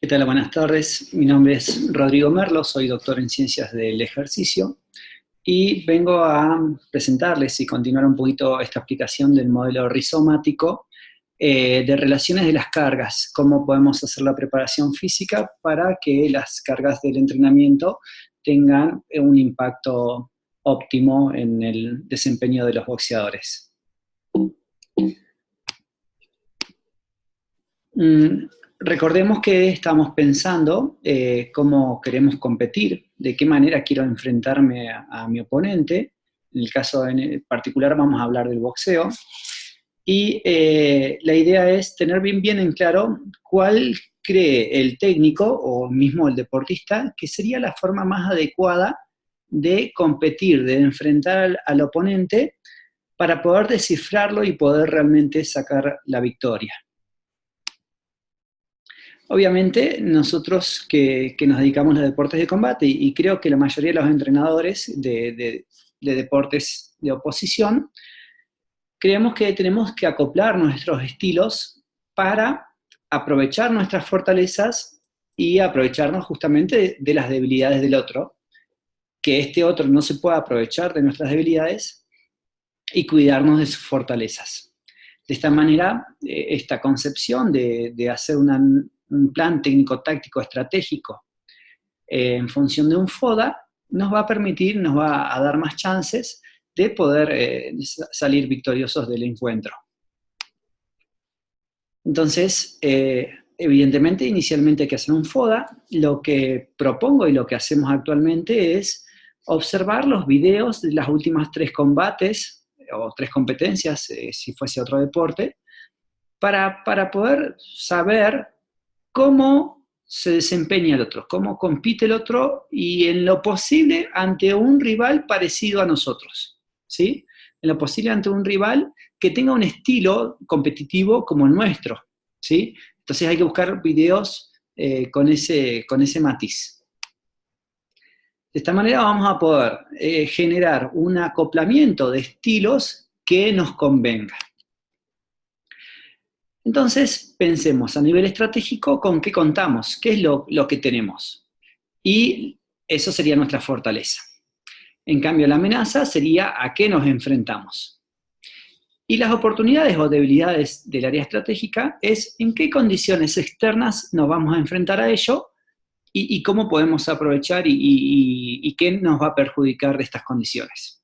¿Qué tal? Buenas tardes. Mi nombre es Rodrigo Merlo, soy doctor en Ciencias del Ejercicio y vengo a presentarles y continuar un poquito esta aplicación del modelo rizomático de relaciones de las cargas, cómo podemos hacer la preparación física para que las cargas del entrenamiento tengan un impacto óptimo en el desempeño de los boxeadores. Recordemos que estamos pensando cómo queremos competir, de qué manera quiero enfrentarme a mi oponente. En el caso en particular vamos a hablar del boxeo. Y la idea es tener bien en claro cuál cree el técnico o mismo el deportista que sería la forma más adecuada de competir, de enfrentar al oponente para poder descifrarlo y poder realmente sacar la victoria. Obviamente, nosotros que nos dedicamos a los deportes de combate, y creo que la mayoría de los entrenadores de deportes de oposición, creemos que tenemos que acoplar nuestros estilos para aprovechar nuestras fortalezas y aprovecharnos justamente de las debilidades del otro, que este otro no se pueda aprovechar de nuestras debilidades y cuidarnos de sus fortalezas. De esta manera, esta concepción de hacer un plan técnico-táctico estratégico en función de un FODA nos va a permitir, nos va a dar más chances de poder salir victoriosos del encuentro. Entonces, evidentemente, inicialmente hay que hacer un FODA. Lo que propongo y lo que hacemos actualmente es observar los videos de las últimas 3 combates o 3 competencias, si fuese otro deporte, para poder saber cómo se desempeña el otro, cómo compite el otro y en lo posible ante un rival parecido a nosotros, ¿sí? En lo posible ante un rival que tenga un estilo competitivo como el nuestro, ¿sí? Entonces hay que buscar videos con ese matiz. De esta manera vamos a poder generar un acoplamiento de estilos que nos convenga. Entonces, pensemos a nivel estratégico con qué contamos, qué es lo que tenemos. Y eso sería nuestra fortaleza. En cambio, la amenaza sería a qué nos enfrentamos. Y las oportunidades o debilidades del área estratégica es en qué condiciones externas nos vamos a enfrentar a ello y cómo podemos aprovechar y qué nos va a perjudicar de estas condiciones.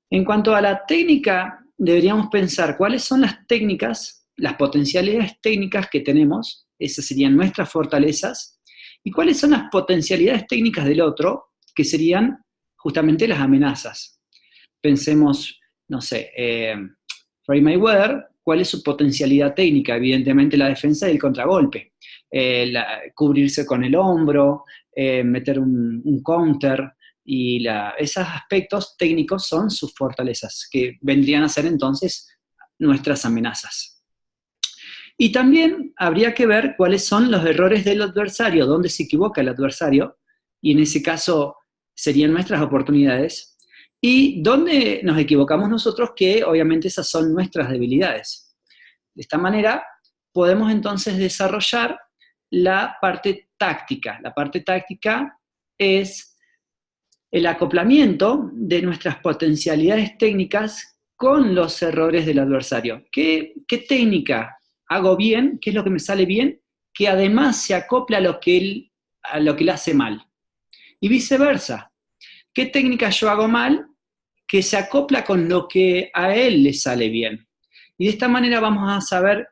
En cuanto a la técnica, deberíamos pensar cuáles son las técnicas, las potencialidades técnicas que tenemos, esas serían nuestras fortalezas, y cuáles son las potencialidades técnicas del otro, que serían justamente las amenazas. Pensemos, no sé, Floyd Mayweather, ¿cuál es su potencialidad técnica? Evidentemente la defensa y el contragolpe. Cubrirse con el hombro, meter un counter, y esos aspectos técnicos son sus fortalezas, que vendrían a ser entonces nuestras amenazas. Y también habría que ver cuáles son los errores del adversario, dónde se equivoca el adversario, y en ese caso serían nuestras oportunidades, y dónde nos equivocamos nosotros, que obviamente esas son nuestras debilidades. De esta manera podemos entonces desarrollar la parte táctica. La parte táctica es el acoplamiento de nuestras potencialidades técnicas con los errores del adversario. ¿Qué técnica hago bien? ¿Qué es lo que me sale bien? Que además se acopla a lo que él hace mal. Y viceversa. ¿Qué técnica yo hago mal? Que se acopla con lo que a él le sale bien. Y de esta manera vamos a saber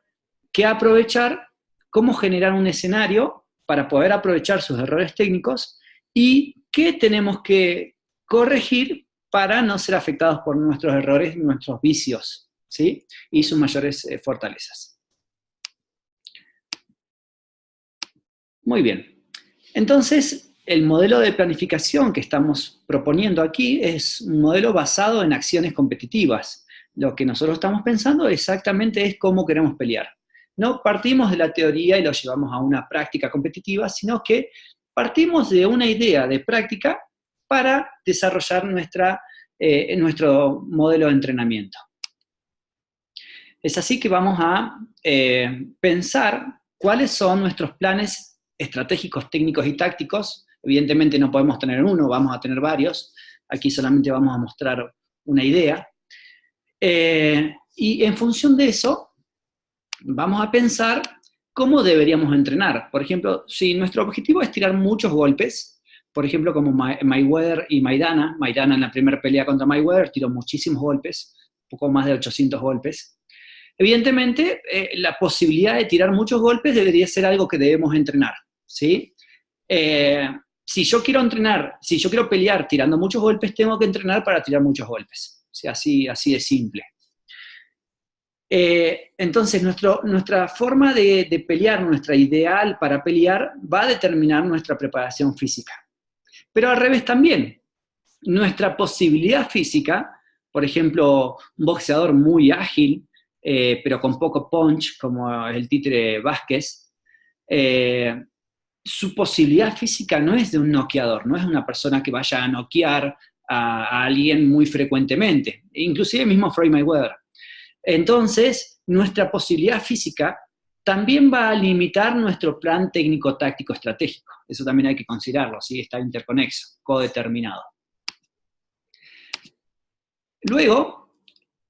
qué aprovechar, cómo generar un escenario para poder aprovechar sus errores técnicos y qué tenemos que corregir para no ser afectados por nuestros errores y nuestros vicios, ¿sí? Y sus mayores fortalezas. Muy bien. Entonces, el modelo de planificación que estamos proponiendo aquí es un modelo basado en acciones competitivas. Lo que nosotros estamos pensando exactamente es cómo queremos pelear. No partimos de la teoría y lo llevamos a una práctica competitiva, sino que partimos de una idea de práctica para desarrollar nuestro modelo de entrenamiento. Es así que vamos a pensar cuáles son nuestros planes estratégicos, técnicos y tácticos. Evidentemente no podemos tener uno, vamos a tener varios. Aquí solamente vamos a mostrar una idea. Y en función de eso, vamos a pensar cómo deberíamos entrenar. Por ejemplo, si nuestro objetivo es tirar muchos golpes, por ejemplo, como Mayweather y Maidana en la primera pelea contra Mayweather tiró muchísimos golpes, un poco más de 800 golpes. Evidentemente, la posibilidad de tirar muchos golpes debería ser algo que debemos entrenar, ¿sí? Si yo quiero entrenar, si yo quiero pelear tirando muchos golpes, tengo que entrenar para tirar muchos golpes. O sea, así de simple. Entonces, nuestra forma de pelear, nuestra ideal para pelear, va a determinar nuestra preparación física. Pero al revés también. Nuestra posibilidad física, por ejemplo, un boxeador muy ágil, pero con poco punch, como el Títere Vázquez, su posibilidad física no es de un noqueador, no es una persona que vaya a noquear a alguien muy frecuentemente, inclusive mismo Floyd Mayweather. Entonces, nuestra posibilidad física también va a limitar nuestro plan técnico-táctico estratégico. Eso también hay que considerarlo, ¿sí? Está interconexo, codeterminado. Luego,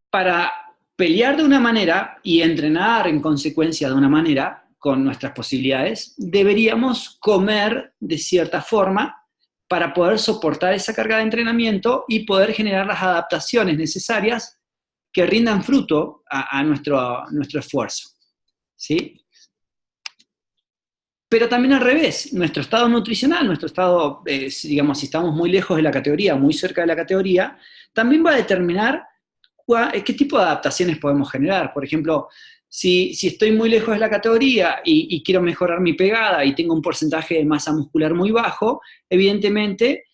para pelear de una manera y entrenar en consecuencia de una manera, con nuestras posibilidades, deberíamos comer de cierta forma para poder soportar esa carga de entrenamiento y poder generar las adaptaciones necesarias que rindan fruto a nuestro esfuerzo, ¿sí? Pero también al revés, nuestro estado nutricional, nuestro estado, digamos, si estamos muy lejos de la categoría, muy cerca de la categoría, también va a determinar qué tipo de adaptaciones podemos generar. Por ejemplo, si estoy muy lejos de la categoría y quiero mejorar mi pegada y tengo un porcentaje de masa muscular muy bajo, evidentemente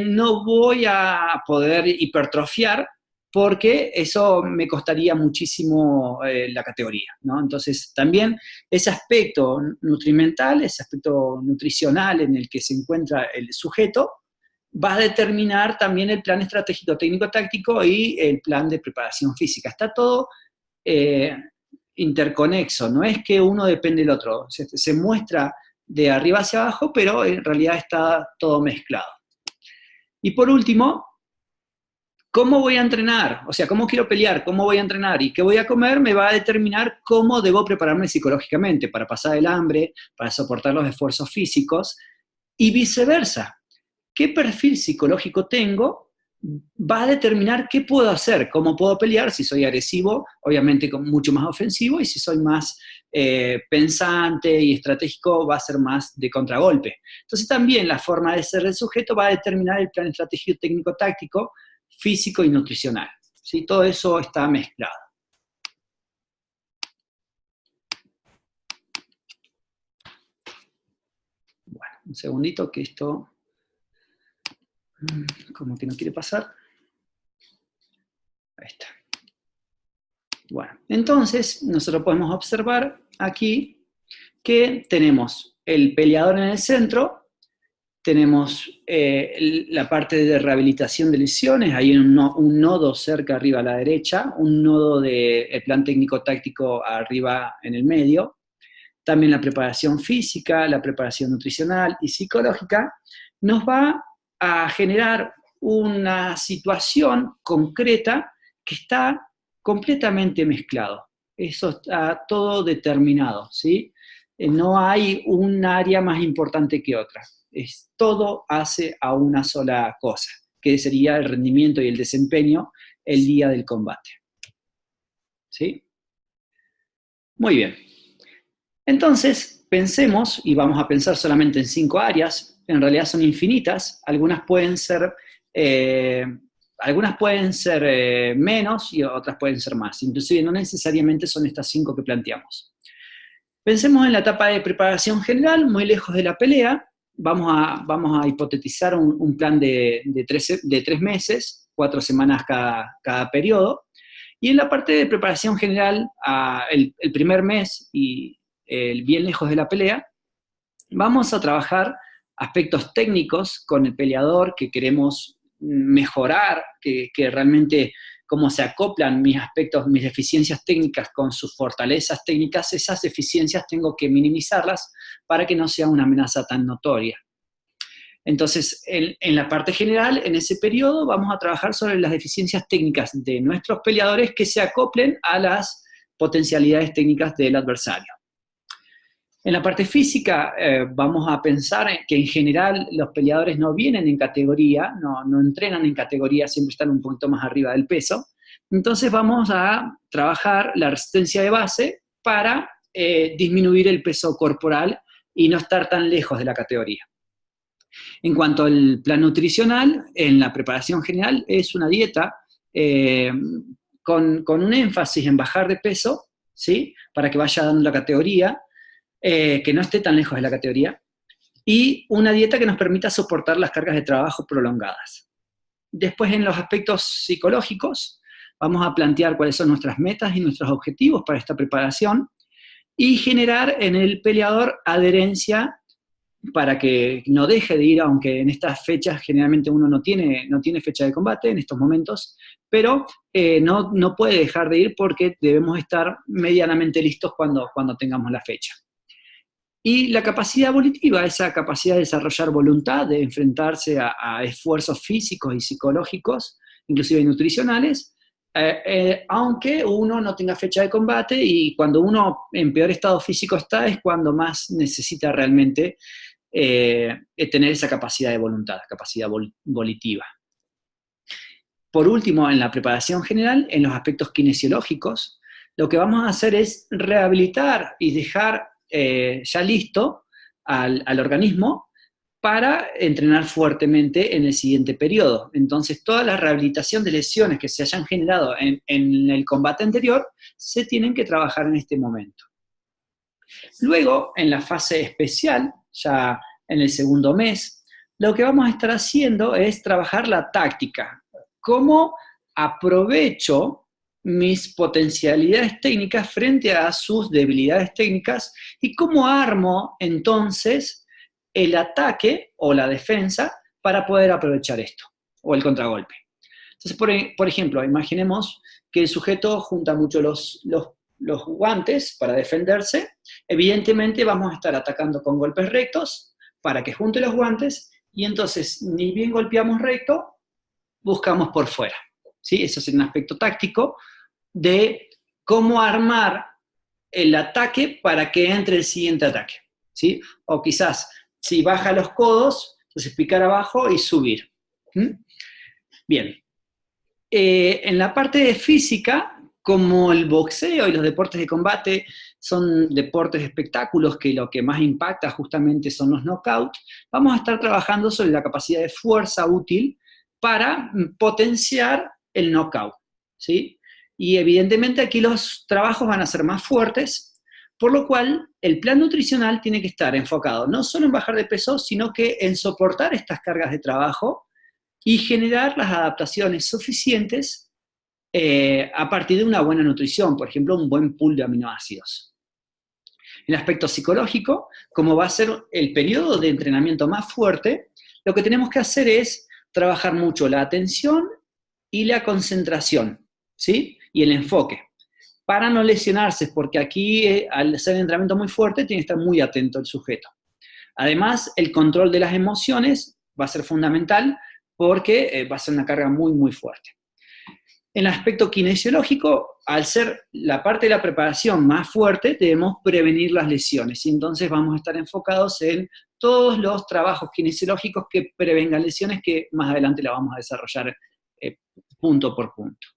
no voy a poder hipertrofiar porque eso me costaría muchísimo la categoría, ¿no? Entonces, también ese aspecto nutrimental, ese aspecto nutricional en el que se encuentra el sujeto, va a determinar también el plan estratégico técnico-táctico y el plan de preparación física. Está todo interconexo, no es que uno depende del otro, se muestra de arriba hacia abajo, pero en realidad está todo mezclado. Y por último, ¿cómo voy a entrenar? O sea, ¿cómo quiero pelear? ¿Cómo voy a entrenar? ¿Y qué voy a comer? Me va a determinar cómo debo prepararme psicológicamente para pasar el hambre, para soportar los esfuerzos físicos, y viceversa. ¿Qué perfil psicológico tengo? Va a determinar qué puedo hacer, cómo puedo pelear, si soy agresivo, obviamente mucho más ofensivo, y si soy más pensante y estratégico, va a ser más de contragolpe. Entonces también la forma de ser del sujeto va a determinar el plan estratégico técnico-táctico, físico y nutricional, ¿sí? Todo eso está mezclado. Bueno, un segundito que esto como que no quiere pasar. Ahí está. Bueno, entonces nosotros podemos observar aquí que tenemos el peleador en el centro, tenemos la parte de rehabilitación de lesiones, hay un nodo cerca arriba a la derecha, un nodo de plan técnico-táctico arriba en el medio, también la preparación física, la preparación nutricional y psicológica, nos va a generar una situación concreta que está completamente mezclado. Eso está todo determinado, ¿sí? No hay un área más importante que otra. Todo hace a una sola cosa, que sería el rendimiento y el desempeño el día del combate. ¿Sí? Muy bien. Entonces, pensemos, y vamos a pensar solamente en 5 áreas, en realidad son infinitas, algunas pueden ser menos y otras pueden ser más, inclusive no necesariamente son estas 5 que planteamos. Pensemos en la etapa de preparación general, muy lejos de la pelea. Vamos a hipotetizar un plan de 3 meses, 4 semanas cada periodo. Y en la parte de preparación general, el primer mes y bien lejos de la pelea, vamos a trabajar aspectos técnicos con el peleador que queremos mejorar, que realmente cómo se acoplan mis aspectos, mis deficiencias técnicas con sus fortalezas técnicas, esas deficiencias tengo que minimizarlas para que no sea una amenaza tan notoria. Entonces, en la parte general, en ese periodo, vamos a trabajar sobre las deficiencias técnicas de nuestros peleadores que se acoplen a las potencialidades técnicas del adversario. En la parte física, vamos a pensar que en general los peleadores no vienen en categoría, no entrenan en categoría, siempre están un poquito más arriba del peso. Entonces vamos a trabajar la resistencia de base para disminuir el peso corporal y no estar tan lejos de la categoría. En cuanto al plan nutricional, en la preparación general es una dieta con un énfasis en bajar de peso, ¿sí? Para que vaya dando la categoría, que no esté tan lejos de la categoría, y una dieta que nos permita soportar las cargas de trabajo prolongadas. Después, en los aspectos psicológicos, vamos a plantear cuáles son nuestras metas y nuestros objetivos para esta preparación y generar en el peleador adherencia para que no deje de ir, aunque en estas fechas generalmente uno no tiene fecha de combate en estos momentos, pero no puede dejar de ir porque debemos estar medianamente listos cuando tengamos la fecha. Y la capacidad volitiva, esa capacidad de desarrollar voluntad, de enfrentarse a esfuerzos físicos y psicológicos, inclusive nutricionales, aunque uno no tenga fecha de combate, y cuando uno en peor estado físico está, es cuando más necesita realmente tener esa capacidad de voluntad, capacidad volitiva. Por último, en la preparación general, en los aspectos kinesiológicos, lo que vamos a hacer es rehabilitar y dejar ya listo al organismo para entrenar fuertemente en el siguiente periodo. Entonces, toda la rehabilitación de lesiones que se hayan generado en el combate anterior se tienen que trabajar en este momento. Luego, en la fase especial, ya en el segundo mes, lo que vamos a estar haciendo es trabajar la táctica. ¿Cómo aprovecho mis potencialidades técnicas frente a sus debilidades técnicas y cómo armo entonces el ataque o la defensa para poder aprovechar esto, o el contragolpe? Entonces, por ejemplo, imaginemos que el sujeto junta mucho los guantes para defenderse. Evidentemente vamos a estar atacando con golpes rectos para que junte los guantes, y entonces ni bien golpeamos recto, buscamos por fuera, ¿sí? Eso es un aspecto táctico de cómo armar el ataque para que entre el siguiente ataque, ¿sí? O quizás, si baja los codos, entonces picar abajo y subir. Bien. En la parte de física, como el boxeo y los deportes de combate son deportes de espectáculos que lo que más impacta justamente son los knockouts, vamos a estar trabajando sobre la capacidad de fuerza útil para potenciar el knockout, ¿sí? Y evidentemente aquí los trabajos van a ser más fuertes, por lo cual el plan nutricional tiene que estar enfocado no solo en bajar de peso, sino que en soportar estas cargas de trabajo y generar las adaptaciones suficientes a partir de una buena nutrición, por ejemplo, un buen pool de aminoácidos. En el aspecto psicológico, como va a ser el periodo de entrenamiento más fuerte, lo que tenemos que hacer es trabajar mucho la atención y la concentración, ¿sí? Y el enfoque, para no lesionarse, porque aquí al ser entrenamiento muy fuerte tiene que estar muy atento el sujeto. Además, el control de las emociones va a ser fundamental porque va a ser una carga muy, muy fuerte. En el aspecto kinesiológico, al ser la parte de la preparación más fuerte, debemos prevenir las lesiones, y entonces vamos a estar enfocados en todos los trabajos kinesiológicos que prevengan lesiones, que más adelante la vamos a desarrollar punto por punto.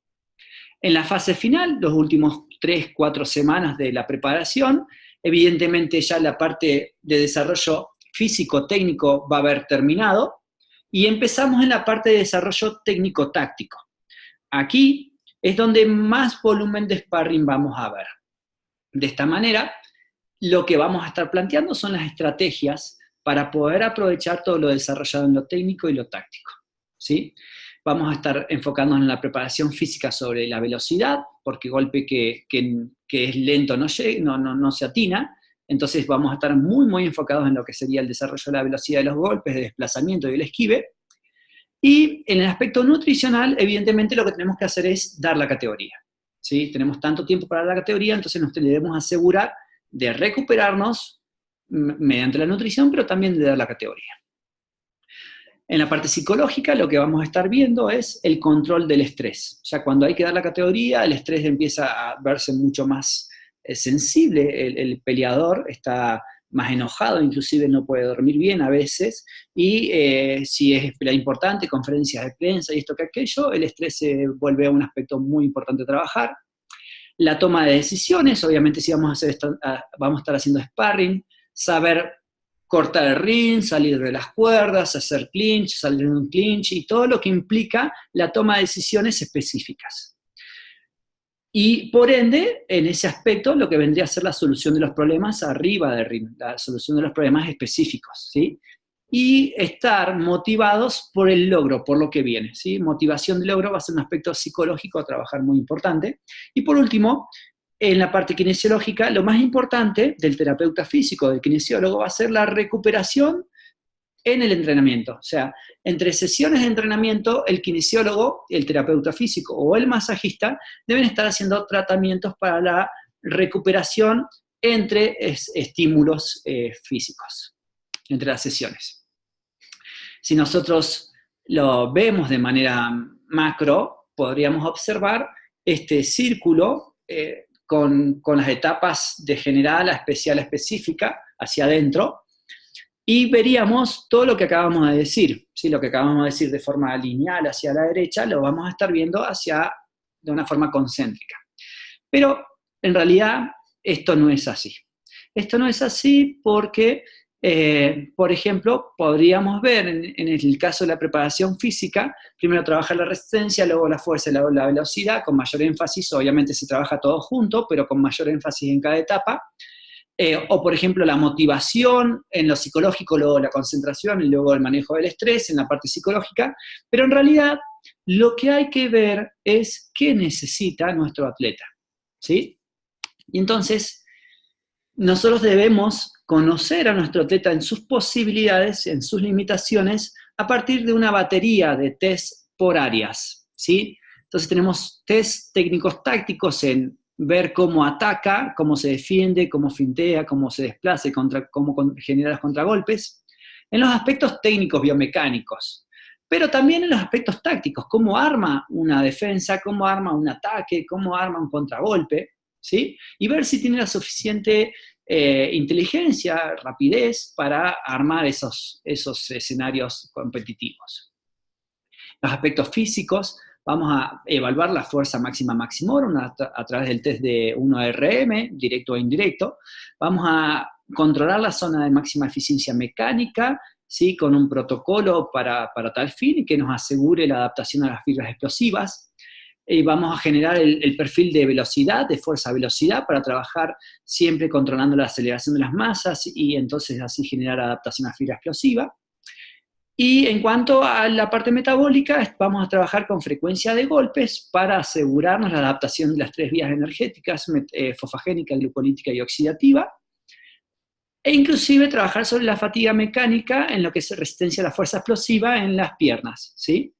En la fase final, los últimos 3-4 semanas de la preparación, evidentemente ya la parte de desarrollo físico-técnico va a haber terminado, y empezamos en la parte de desarrollo técnico-táctico. Aquí es donde más volumen de sparring vamos a ver. De esta manera, lo que vamos a estar planteando son las estrategias para poder aprovechar todo lo desarrollado en lo técnico y lo táctico, ¿sí? Vamos a estar enfocándonos en la preparación física sobre la velocidad, porque golpe que es lento no se atina. Entonces vamos a estar muy, muy enfocados en lo que sería el desarrollo de la velocidad de los golpes, de desplazamiento y el esquive. Y en el aspecto nutricional, evidentemente lo que tenemos que hacer es dar la categoría, ¿sí? Tenemos tanto tiempo para dar la categoría, entonces nos debemos asegurar de recuperarnos mediante la nutrición, pero también de dar la categoría. En la parte psicológica lo que vamos a estar viendo es el control del estrés. Ya cuando hay que dar la categoría, el estrés empieza a verse mucho más sensible, el peleador está más enojado, inclusive no puede dormir bien a veces, y si es pelea importante, conferencias de prensa y esto que aquello, el estrés se vuelve un aspecto muy importante a trabajar. La toma de decisiones, obviamente si vamos a estar haciendo sparring, saber cortar el ring, salir de las cuerdas, hacer clinch, salir de un clinch, y todo lo que implica la toma de decisiones específicas. Y por ende, en ese aspecto, lo que vendría a ser la solución de los problemas arriba del ring, la solución de los problemas específicos, ¿sí? Y estar motivados por el logro, por lo que viene, ¿sí? Motivación de logro va a ser un aspecto psicológico a trabajar muy importante. Y por último, en la parte kinesiológica, lo más importante del terapeuta físico, del kinesiólogo, va a ser la recuperación en el entrenamiento. O sea, entre sesiones de entrenamiento, el kinesiólogo, el terapeuta físico o el masajista deben estar haciendo tratamientos para la recuperación entre estímulos físicos, entre las sesiones. Si nosotros lo vemos de manera macro, podríamos observar este círculo con las etapas de general a especial a específica hacia adentro, y veríamos todo lo que acabamos de decir, ¿sí? Lo que acabamos de decir de forma lineal hacia la derecha, lo vamos a estar viendo de una forma concéntrica. Pero en realidad esto no es así. Esto no es así porque, por ejemplo, podríamos ver en el caso de la preparación física, primero trabajar la resistencia, luego la fuerza y luego la velocidad, con mayor énfasis, obviamente se trabaja todo junto, pero con mayor énfasis en cada etapa. O, por ejemplo, la motivación en lo psicológico, luego la concentración y luego el manejo del estrés en la parte psicológica, pero en realidad lo que hay que ver es qué necesita nuestro atleta, ¿sí? Y entonces, nosotros debemos conocer a nuestro atleta en sus posibilidades, en sus limitaciones, a partir de una batería de test por áreas, ¿sí? Entonces tenemos test técnicos tácticos en ver cómo ataca, cómo se defiende, cómo fintea, cómo se desplaza, cómo genera los contragolpes, en los aspectos técnicos biomecánicos, pero también en los aspectos tácticos, cómo arma una defensa, cómo arma un ataque, cómo arma un contragolpe, ¿sí? Y ver si tiene la suficiente inteligencia, rapidez para armar esos escenarios competitivos. Los aspectos físicos, vamos a evaluar la fuerza máxima maximorum a través del test de 1RM, directo o indirecto. Vamos a controlar la zona de máxima eficiencia mecánica, ¿sí? Con un protocolo para tal fin y que nos asegure la adaptación a las fibras explosivas. Vamos a generar el perfil de velocidad, de fuerza-velocidad, para trabajar siempre controlando la aceleración de las masas y entonces así generar adaptación a fibra explosiva. Y en cuanto a la parte metabólica, vamos a trabajar con frecuencia de golpes para asegurarnos la adaptación de las tres vías energéticas, fosfagénica, glucolítica y oxidativa, e inclusive trabajar sobre la fatiga mecánica en lo que es resistencia a la fuerza explosiva en las piernas, ¿sí?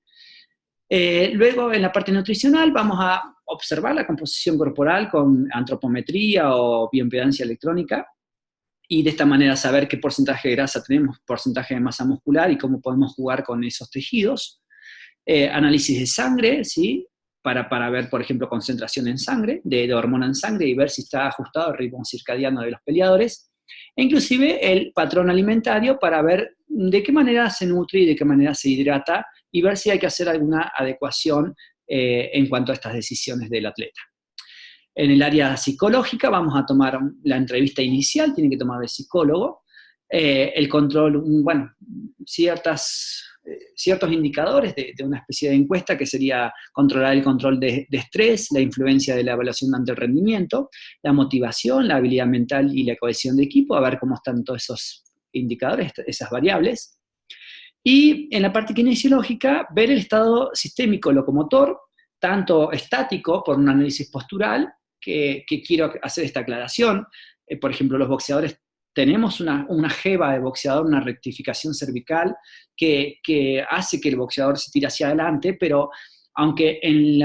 Luego, en la parte nutricional, vamos a observar la composición corporal con antropometría o bioimpedancia electrónica, y de esta manera saber qué porcentaje de grasa tenemos, porcentaje de masa muscular y cómo podemos jugar con esos tejidos. Análisis de sangre, ¿sí? Para ver, por ejemplo, concentración en sangre, de hormona en sangre, y ver si está ajustado al ritmo circadiano de los peleadores. E inclusive el patrón alimentario para ver de qué manera se nutre y de qué manera se hidrata, y ver si hay que hacer alguna adecuación en cuanto a estas decisiones del atleta. En el área psicológica vamos a tomar la entrevista inicial, tiene que tomar el psicólogo, el control, bueno, ciertos indicadores de una especie de encuesta que sería controlar el control de estrés, la influencia de la evaluación ante el rendimiento, la motivación, la habilidad mental y la cohesión de equipo, a ver cómo están todos esos indicadores, esas variables. Y en la parte kinesiológica, ver el estado sistémico locomotor, tanto estático por un análisis postural, que quiero hacer esta aclaración. Por ejemplo, los boxeadores tenemos una jeva de boxeador, una rectificación cervical que hace que el boxeador se tire hacia adelante, pero aunque en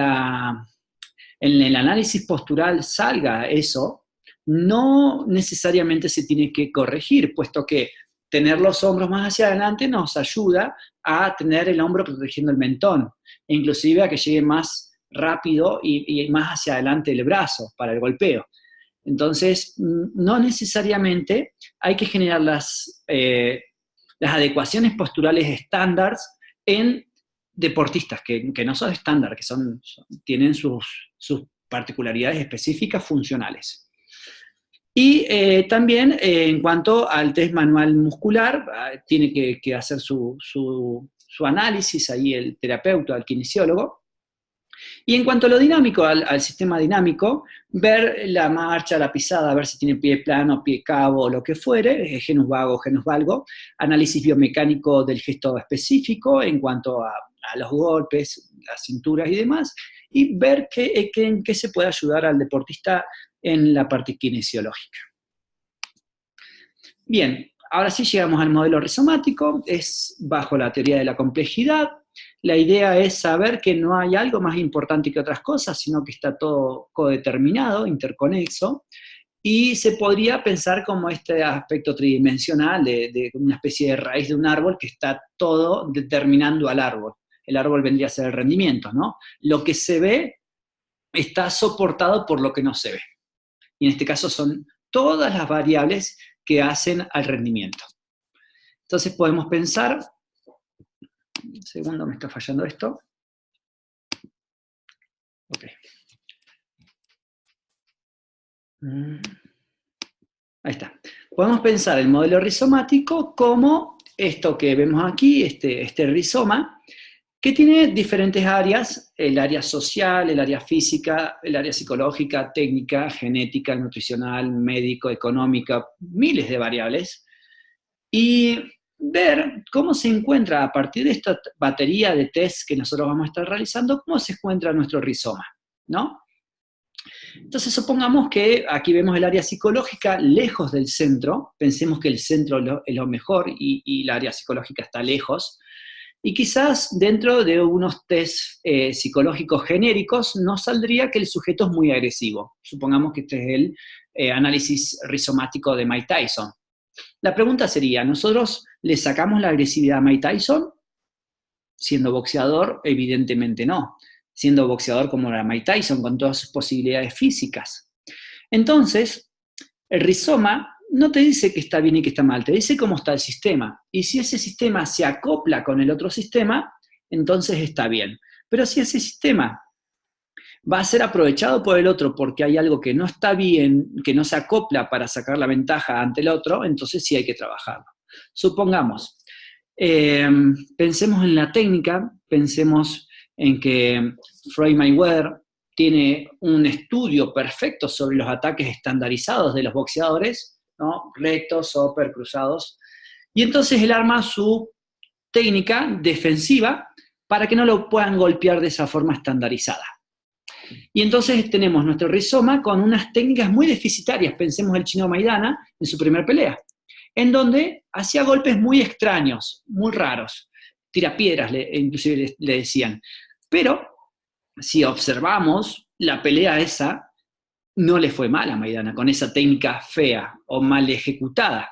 el análisis postural salga eso, no necesariamente se tiene que corregir, puesto que tener los hombros más hacia adelante nos ayuda a tener el hombro protegiendo el mentón, e inclusive a que llegue más rápido y más hacia adelante el brazo para el golpeo. Entonces, no necesariamente hay que generar las adecuaciones posturales estándar en deportistas que no son estándar, que tienen sus particularidades específicas funcionales. Y también en cuanto al test manual muscular, tiene que hacer su análisis ahí el terapeuta, el kinesiólogo. Y en cuanto a lo dinámico, al sistema dinámico, ver la marcha, la pisada, ver si tiene pie plano, pie cabo, o lo que fuere, genus vago, genus valgo, análisis biomecánico del gesto específico en cuanto a los golpes, las cinturas y demás, y ver en qué se puede ayudar al deportista en la parte kinesiológica. Bien, ahora sí llegamos al modelo rizomático, es bajo la teoría de la complejidad. La idea es saber que no hay algo más importante que otras cosas, sino que está todo codeterminado, interconexo, y se podría pensar como este aspecto tridimensional de una especie de raíz de un árbol que está todo determinando al árbol. El árbol vendría a ser el rendimiento, ¿no? Lo que se ve está soportado por lo que no se ve. Y en este caso son todas las variables que hacen al rendimiento. Entonces podemos pensar, un segundo, me está fallando esto. Ok. Ahí está. Podemos pensar el modelo rizomático como esto que vemos aquí, este rizoma, que tiene diferentes áreas, el área social, el área física, el área psicológica, técnica, genética, nutricional, médico, económica, miles de variables, y ver cómo se encuentra a partir de esta batería de test que nosotros vamos a estar realizando, cómo se encuentra nuestro rizoma, ¿no? Entonces supongamos que aquí vemos el área psicológica lejos del centro, pensemos que el centro es lo mejor y el área psicológica está lejos, y quizás dentro de unos test psicológicos genéricos nos saldría que el sujeto es muy agresivo. Supongamos que este es el análisis rizomático de Mike Tyson. La pregunta sería, ¿nosotros le sacamos la agresividad a Mike Tyson? Siendo boxeador, evidentemente no. Siendo boxeador como era Mike Tyson, con todas sus posibilidades físicas. Entonces, el rizoma no te dice que está bien y que está mal, te dice cómo está el sistema. Y si ese sistema se acopla con el otro sistema, entonces está bien. Pero si ese sistema va a ser aprovechado por el otro porque hay algo que no está bien, que no se acopla para sacar la ventaja ante el otro, entonces sí hay que trabajarlo. Supongamos, pensemos en la técnica, pensemos en que Floyd Mayweather tiene un estudio perfecto sobre los ataques estandarizados de los boxeadores, ¿no? Rectos, upper, cruzados, y entonces él arma su técnica defensiva para que no lo puedan golpear de esa forma estandarizada. Y entonces tenemos nuestro rizoma con unas técnicas muy deficitarias, pensemos el chino Maidana en su primer pelea, en donde hacía golpes muy extraños, muy raros, tirapiedras inclusive le decían. Pero si observamos la pelea esa, no le fue mal a Maidana con esa técnica fea o mal ejecutada.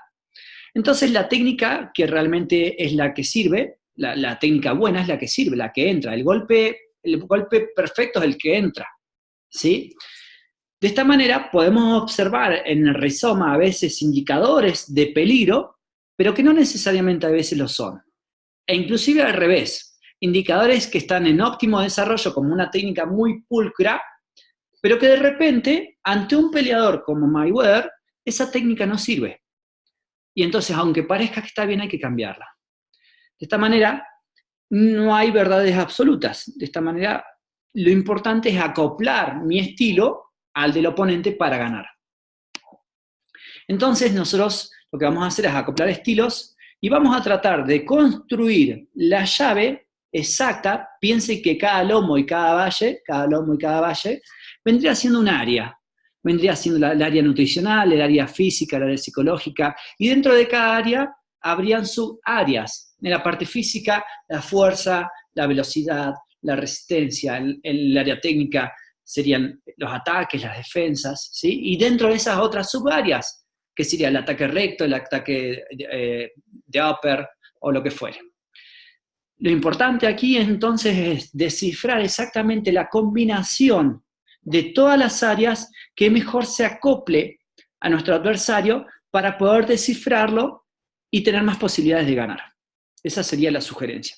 Entonces la técnica que realmente es la que sirve, la técnica buena es la que sirve, la que entra. El golpe perfecto es el que entra, ¿sí? De esta manera podemos observar en el rizoma a veces indicadores de peligro, pero que no necesariamente a veces lo son. E inclusive al revés, indicadores que están en óptimo desarrollo como una técnica muy pulcra, pero que de repente, ante un peleador como Mayweather, esa técnica no sirve. Y entonces, aunque parezca que está bien, hay que cambiarla. De esta manera, no hay verdades absolutas. De esta manera, lo importante es acoplar mi estilo al del oponente para ganar. Entonces, nosotros lo que vamos a hacer es acoplar estilos y vamos a tratar de construir la llave exacta. Piense que cada lomo y cada valle vendría siendo un área. vendría siendo el área nutricional, el área física, el área psicológica, y dentro de cada área habrían subáreas. En la parte física, la fuerza, la velocidad, la resistencia, el área técnica serían los ataques, las defensas, ¿sí? Y dentro de esas otras subáreas, que sería el ataque recto, el ataque de upper, o lo que fuere. Lo importante aquí entonces es descifrar exactamente la combinación de todas las áreas que mejor se acople a nuestro adversario para poder descifrarlo y tener más posibilidades de ganar. Esa sería la sugerencia.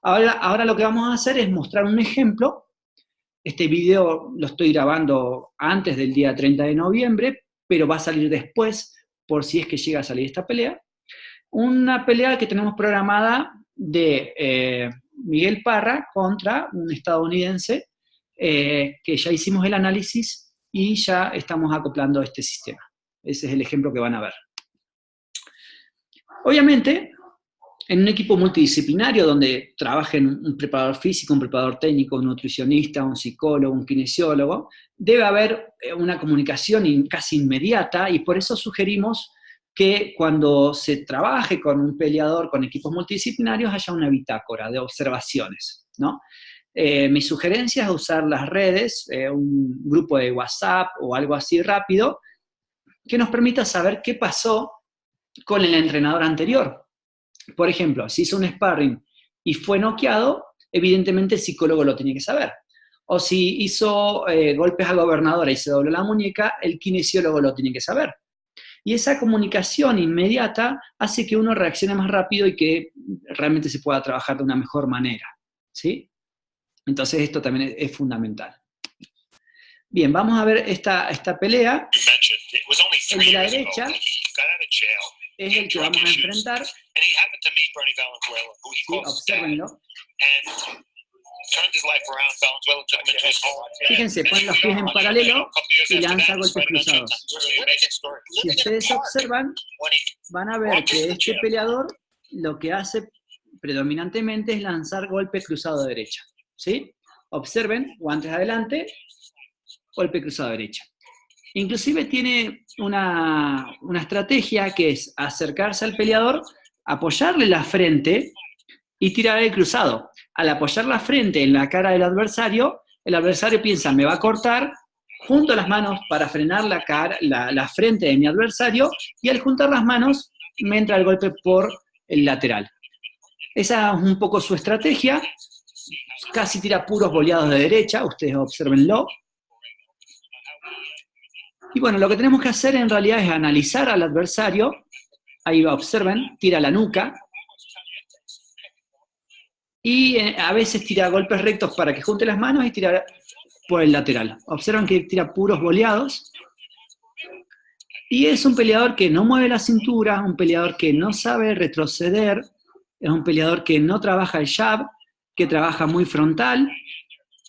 Ahora lo que vamos a hacer es mostrar un ejemplo. Este video lo estoy grabando antes del día 30 de noviembre, pero va a salir después, por si es que llega a salir esta pelea. Una pelea que tenemos programada de Miguel Parra contra un estadounidense, que ya hicimos el análisis y ya estamos acoplando este sistema. Ese es el ejemplo que van a ver. Obviamente, en un equipo multidisciplinario donde trabajen un preparador físico, un preparador técnico, un nutricionista, un psicólogo, un kinesiólogo, debe haber una comunicación casi inmediata, y por eso sugerimos que cuando se trabaje con un peleador, con equipos multidisciplinarios, haya una bitácora de observaciones, ¿no? Mi sugerencia es usar las redes, un grupo de WhatsApp o algo así rápido, que nos permita saber qué pasó con el entrenador anterior. Por ejemplo, si hizo un sparring y fue noqueado, evidentemente el psicólogo lo tiene que saber. O si hizo golpes a gobernadora y se dobló la muñeca, el kinesiólogo lo tiene que saber. Y esa comunicación inmediata hace que uno reaccione más rápido y que realmente se pueda trabajar de una mejor manera, ¿sí? Entonces esto también es fundamental. Bien, vamos a ver esta pelea. El de la derecha es el que vamos a enfrentar. Sí, obsérvenlo. Fíjense, pone los pies en paralelo y lanza golpes cruzados. Si ustedes observan, van a ver que este peleador lo que hace predominantemente es lanzar golpe cruzado a derecha. ¿Sí? Observen, guantes adelante, golpe cruzado a derecha. Inclusive tiene una estrategia que es acercarse al peleador, apoyarle la frente y tirar el cruzado. Al apoyar la frente en la cara del adversario, el adversario piensa, me va a cortar, junto las manos para frenar la frente de mi adversario, y al juntar las manos me entra el golpe por el lateral. Esa es un poco su estrategia. Casi tira puros boleados de derecha, ustedes obsérvenlo. Y bueno, lo que tenemos que hacer en realidad es analizar al adversario. Ahí observen, tira la nuca. Y a veces tira golpes rectos para que junte las manos y tira por el lateral. Observan que tira puros boleados. Y es un peleador que no mueve la cintura, un peleador que no sabe retroceder, es un peleador que no trabaja el jab, que trabaja muy frontal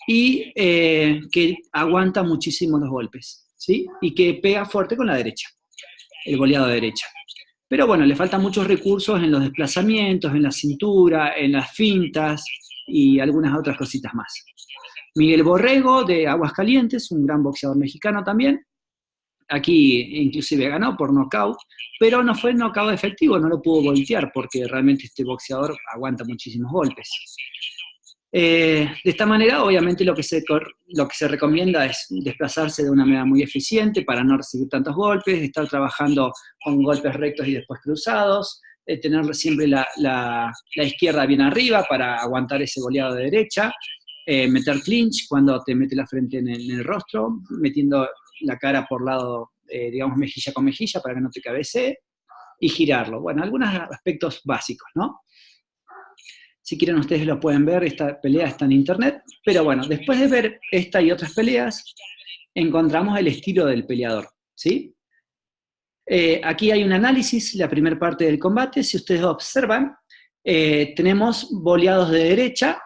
y que aguanta muchísimo los golpes, ¿sí? Y que pega fuerte con la derecha, el boleado de derecha. Pero bueno, le faltan muchos recursos en los desplazamientos, en la cintura, en las fintas y algunas otras cositas más. Miguel Borrego, de Aguascalientes, un gran boxeador mexicano también. Aquí inclusive ganó por nocaut, pero no fue nocaut efectivo, no lo pudo voltear porque realmente este boxeador aguanta muchísimos golpes. De esta manera, obviamente, lo que se recomienda es desplazarse de una manera muy eficiente para no recibir tantos golpes, estar trabajando con golpes rectos y después cruzados, tener siempre la izquierda bien arriba para aguantar ese boleado de derecha, meter clinch cuando te mete la frente en el rostro, metiendo la cara por lado, digamos, mejilla con mejilla para que no te cabecee, y girarlo. Bueno, algunos aspectos básicos, ¿no? Si quieren ustedes lo pueden ver, esta pelea está en internet, pero bueno, después de ver esta y otras peleas, encontramos el estilo del peleador, ¿sí? Aquí hay un análisis, la primera parte del combate. Si ustedes observan, tenemos boleados de derecha,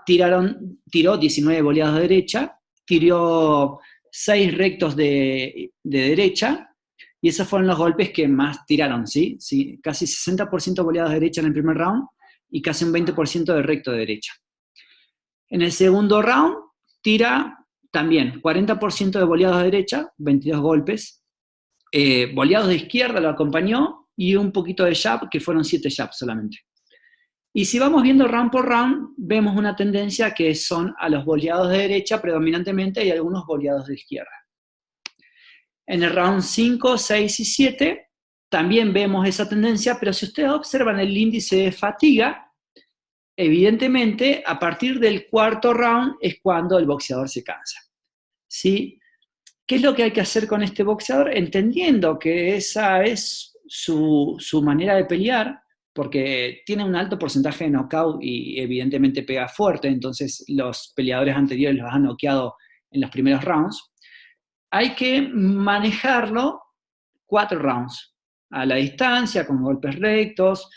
tiró 19 boleados de derecha, tiró 6 rectos de derecha, y esos fueron los golpes que más tiraron, ¿sí? ¿Sí? Casi 60% boleados de derecha en el primer round, y casi un 20% de recto de derecha. En el segundo round, tira también 40% de boleados de derecha, 22 golpes, boleados de izquierda lo acompañó, y un poquito de jab, que fueron 7 jabs solamente. Y si vamos viendo round por round, vemos una tendencia que son a los boleados de derecha predominantemente y algunos boleados de izquierda. En el round 5, 6 y 7 también vemos esa tendencia, pero si ustedes observan el índice de fatiga, evidentemente a partir del cuarto round es cuando el boxeador se cansa. ¿Sí? ¿Qué es lo que hay que hacer con este boxeador? Entendiendo que esa es su manera de pelear, porque tiene un alto porcentaje de knockout y evidentemente pega fuerte, entonces los peleadores anteriores los han noqueado en los primeros rounds. Hay que manejarlo 4 rounds, a la distancia, con golpes rectos,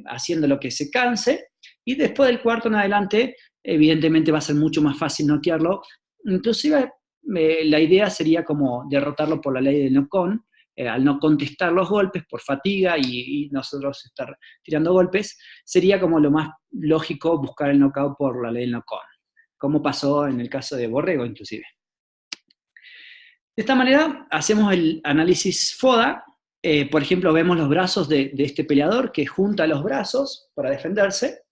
haciendo lo que se canse, y después del cuarto en adelante, evidentemente va a ser mucho más fácil noquearlo. Inclusive la idea sería como derrotarlo por la ley del knock-on, al no contestar los golpes por fatiga y nosotros estar tirando golpes, sería como lo más lógico buscar el knockout por la ley del knock-on, como pasó en el caso de Borrego inclusive. De esta manera hacemos el análisis FODA. Por ejemplo, vemos los brazos de este peleador que junta los brazos para defenderse,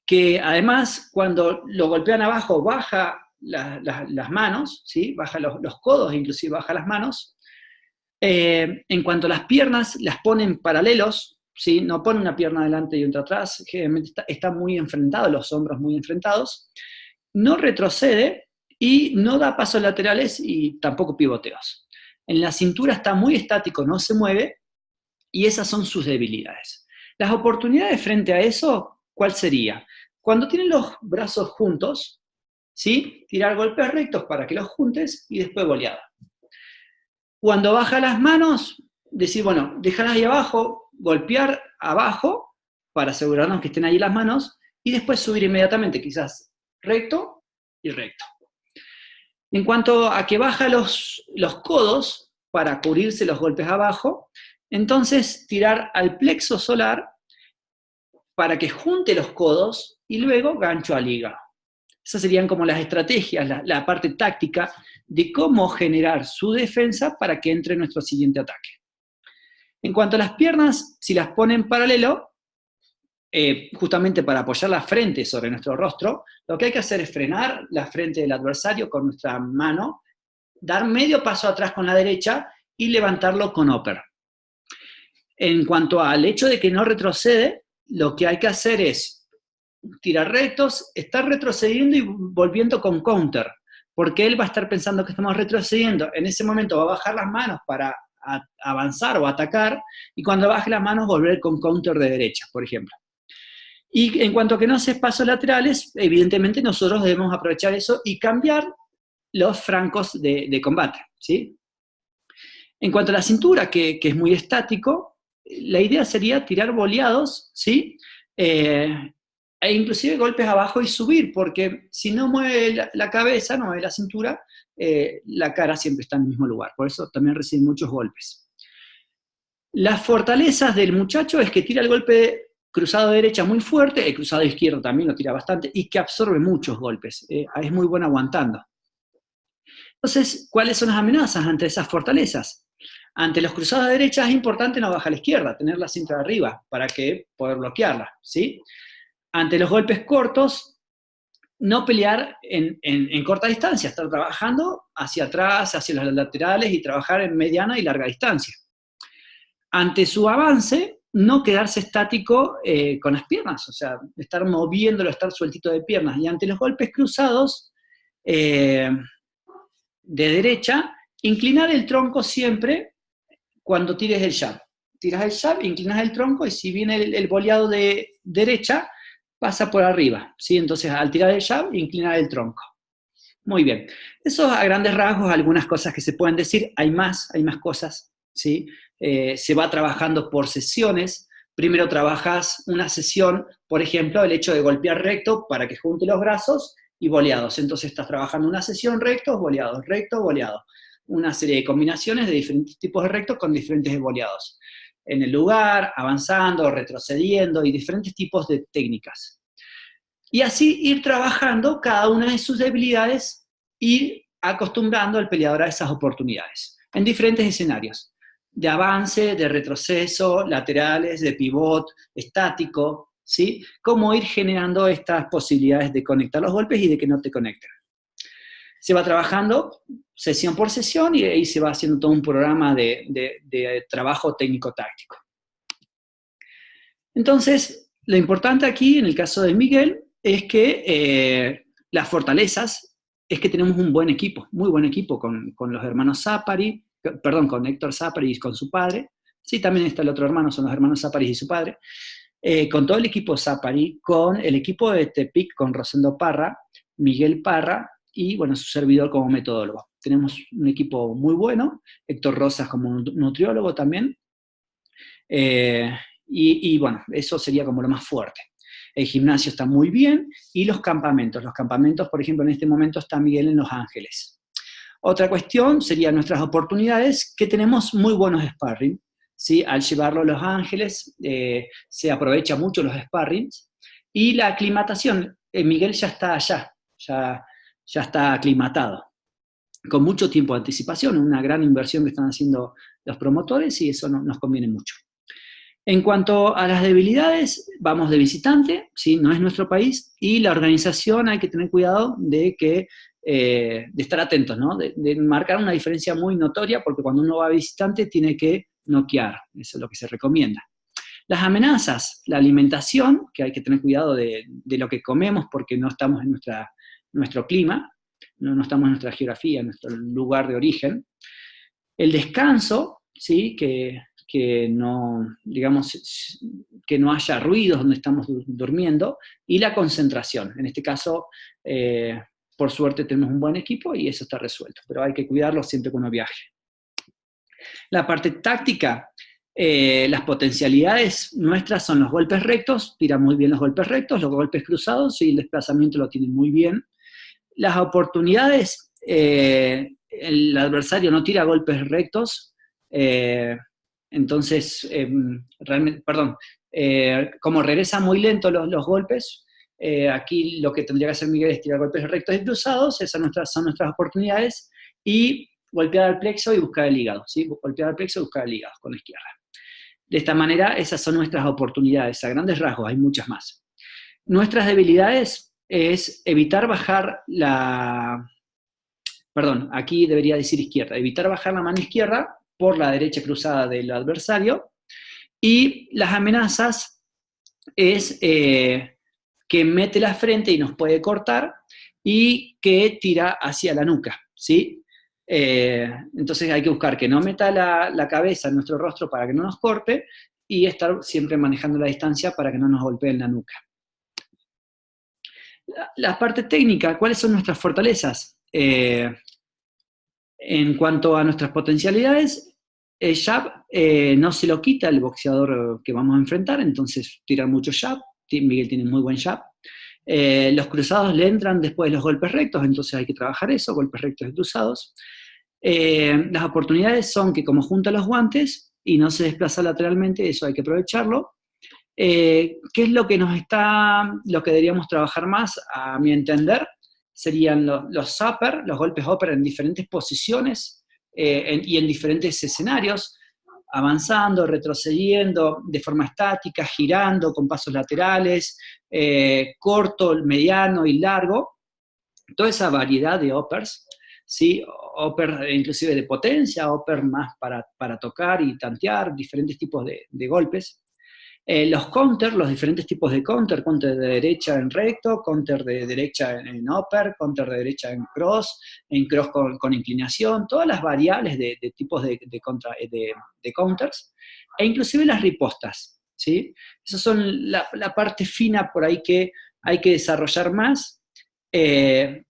que además cuando lo golpean abajo baja las manos, ¿sí? Baja los codos, inclusive baja las manos. En cuanto a las piernas, las ponen paralelos, ¿sí? No pone una pierna adelante y otra atrás, generalmente está muy enfrentado, los hombros muy enfrentados. No retrocede y no da pasos laterales y tampoco pivoteos. En la cintura está muy estático, no se mueve, y esas son sus debilidades. Las oportunidades frente a eso, ¿cuál sería? Cuando tienen los brazos juntos, ¿sí? Tirar golpes rectos para que los juntes y después boleada. Cuando baja las manos, decir, bueno, déjalas ahí abajo, golpear abajo para asegurarnos que estén ahí las manos y después subir inmediatamente, quizás recto y recto. En cuanto a que baja los codos para cubrirse los golpes abajo, entonces tirar al plexo solar para que junte los codos y luego gancho al hígado. Esas serían como las estrategias, la parte táctica de cómo generar su defensa para que entre nuestro siguiente ataque. En cuanto a las piernas, si las ponen en paralelo, justamente para apoyar la frente sobre nuestro rostro, lo que hay que hacer es frenar la frente del adversario con nuestra mano, dar medio paso atrás con la derecha y levantarlo con upper. En cuanto al hecho de que no retrocede, lo que hay que hacer es tirar rectos, estar retrocediendo y volviendo con counter, porque él va a estar pensando que estamos retrocediendo. En ese momento va a bajar las manos para avanzar o atacar, y cuando baje las manos volver con counter de derecha, por ejemplo. Y en cuanto a que no hace pasos laterales, evidentemente nosotros debemos aprovechar eso y cambiar los francos de combate, ¿sí? En cuanto a la cintura, que es muy estático, la idea sería tirar boleados, ¿sí? E inclusive golpes abajo y subir, porque si no mueve la cabeza, no mueve la cintura, la cara siempre está en el mismo lugar, por eso también recibe muchos golpes. Las fortalezas del muchacho es que tira el golpe cruzado de derecha muy fuerte, el cruzado de izquierdo también lo tira bastante, y que absorbe muchos golpes, es muy bueno aguantando. Entonces, ¿cuáles son las amenazas ante esas fortalezas? Ante los cruzados de derecha es importante no bajar a la izquierda, tener la cinta de arriba para que poder bloquearla, ¿sí? Ante los golpes cortos, no pelear en corta distancia, estar trabajando hacia atrás, hacia los laterales y trabajar en mediana y larga distancia. Ante su avance, no quedarse estático con las piernas, o sea, estar moviéndolo, estar sueltito de piernas. Y ante los golpes cruzados de derecha, inclinar el tronco siempre cuando tires el jab. Tiras el jab, inclinas el tronco y si viene el boleado de derecha, pasa por arriba, ¿sí? Entonces, al tirar el jab, inclinar el tronco. Muy bien. Eso a grandes rasgos, algunas cosas que se pueden decir. Hay más cosas, ¿sí? Se va trabajando por sesiones. Primero trabajas una sesión, por ejemplo, el hecho de golpear recto para que junte los brazos y boleados. Entonces estás trabajando una sesión rectos, boleados, recto, boleado. Una serie de combinaciones de diferentes tipos de rectos con diferentes boleados. En el lugar, avanzando, retrocediendo y diferentes tipos de técnicas. Y así ir trabajando cada una de sus debilidades ir acostumbrando al peleador a esas oportunidades, en diferentes escenarios, de avance, de retroceso, laterales, de pivot, estático, ¿sí? Cómo ir generando estas posibilidades de conectar los golpes y de que no te conecten. Se va trabajando sesión por sesión y ahí se va haciendo todo un programa de trabajo técnico-táctico. Entonces, lo importante aquí, en el caso de Miguel, es que las fortalezas es que tenemos un buen equipo, muy buen equipo con los hermanos Zapari, perdón, con Héctor Zapari y con su padre. Sí, también está el otro hermano, son los hermanos Zapari y su padre. Con todo el equipo Zapari, con el equipo de Tepic, con Rosendo Parra, Miguel Parra y, bueno, su servidor como metodólogo. Tenemos un equipo muy bueno, Héctor Rosas como nutriólogo también. Y bueno, eso sería como lo más fuerte. El gimnasio está muy bien y los campamentos. Los campamentos, por ejemplo, en este momento está Miguel en Los Ángeles. Otra cuestión serían nuestras oportunidades, que tenemos muy buenos sparring, ¿sí? Al llevarlo a Los Ángeles se aprovecha mucho los sparrings y la aclimatación. Miguel ya está allá, ya está aclimatado, con mucho tiempo de anticipación, una gran inversión que están haciendo los promotores y eso nos conviene mucho. En cuanto a las debilidades, vamos de visitante, ¿sí? No es nuestro país, y la organización hay que tener cuidado de estar atentos, ¿no? De marcar una diferencia muy notoria, porque cuando uno va a visitante tiene que noquear, eso es lo que se recomienda. Las amenazas, la alimentación, que hay que tener cuidado de lo que comemos, porque no estamos en nuestro clima, no estamos en nuestra geografía, en nuestro lugar de origen. El descanso, ¿sí? Que no, digamos, que no haya ruidos donde estamos durmiendo, y la concentración. En este caso, por suerte tenemos un buen equipo y eso está resuelto, pero hay que cuidarlo siempre que uno viaje. La parte táctica, las potencialidades nuestras son los golpes rectos, tira muy bien los golpes rectos, los golpes cruzados y el desplazamiento lo tienen muy bien. Las oportunidades, el adversario no tira golpes rectos, entonces, realmente, perdón, como regresa muy lento los golpes, aquí lo que tendría que hacer Miguel es tirar golpes rectos y cruzados, esas son nuestras oportunidades, y golpear al plexo y buscar el hígado, ¿sí? Golpear al plexo y buscar el hígado con la izquierda. De esta manera, esas son nuestras oportunidades, a grandes rasgos, hay muchas más. Nuestras debilidades es evitar bajar perdón, aquí debería decir izquierda, evitar bajar la mano izquierda por la derecha cruzada del adversario, y las amenazas es que mete la frente y nos puede cortar, y que tira hacia la nuca, ¿sí? Entonces hay que buscar que no meta la cabeza en nuestro rostro para que no nos corte, y estar siempre manejando la distancia para que no nos golpee en la nuca. La parte técnica, ¿cuáles son nuestras fortalezas? En cuanto a nuestras potencialidades, el jab no se lo quita el boxeador que vamos a enfrentar, entonces tira mucho jab, Miguel tiene muy buen jab. Los cruzados le entran después de los golpes rectos, entonces hay que trabajar eso, golpes rectos y cruzados. Las oportunidades son que como junta los guantes y no se desplaza lateralmente, eso hay que aprovecharlo. ¿Qué es lo que deberíamos trabajar más, a mi entender? Serían los upper, los golpes upper en diferentes posiciones y en diferentes escenarios, avanzando, retrocediendo, de forma estática, girando, con pasos laterales, corto, mediano y largo. Toda esa variedad de uppers, ¿sí? Upper inclusive de potencia, upper más para tocar y tantear, diferentes tipos de golpes. Los counter, los diferentes tipos de counter de derecha en recto, counter de derecha en upper, counter de derecha en cross con inclinación, todas las variables de tipos de counters, e inclusive las ripostas, ¿sí? Esas son la parte fina por ahí que hay que desarrollar más,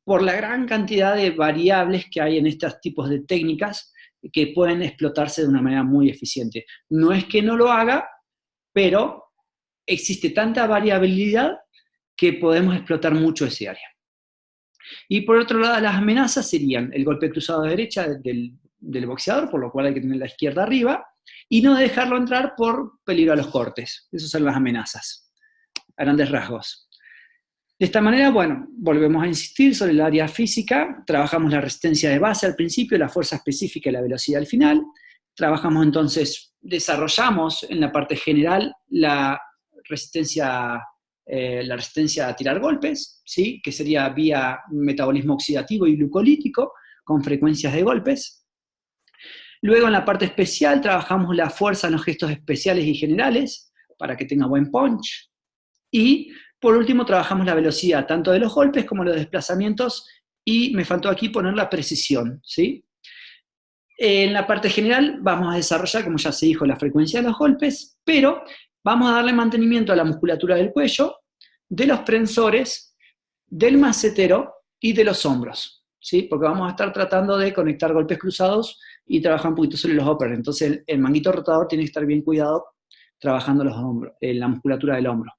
por la gran cantidad de variables que hay en estos tipos de técnicas que pueden explotarse de una manera muy eficiente. No es que no lo haga, pero existe tanta variabilidad que podemos explotar mucho ese área. Y por otro lado, las amenazas serían el golpe cruzado de derecha del boxeador, por lo cual hay que tener la izquierda arriba, y no dejarlo entrar por peligro a los cortes. Esas son las amenazas, a grandes rasgos. De esta manera, bueno, volvemos a insistir sobre el área física, trabajamos la resistencia de base al principio, la fuerza específica y la velocidad al final, trabajamos entonces, desarrollamos en la parte general la resistencia a tirar golpes, ¿sí? Que sería vía metabolismo oxidativo y glucolítico, con frecuencias de golpes. Luego en la parte especial trabajamos la fuerza en los gestos especiales y generales, para que tenga buen punch, y por último, trabajamos la velocidad, tanto de los golpes como los desplazamientos, y me faltó aquí poner la precisión, ¿sí? En la parte general vamos a desarrollar, como ya se dijo, la frecuencia de los golpes, pero vamos a darle mantenimiento a la musculatura del cuello, de los prensores, del macetero y de los hombros, ¿sí? Porque vamos a estar tratando de conectar golpes cruzados y trabajar un poquito sobre los hombros. Entonces el manguito rotador tiene que estar bien cuidado trabajando los hombros, la musculatura del hombro.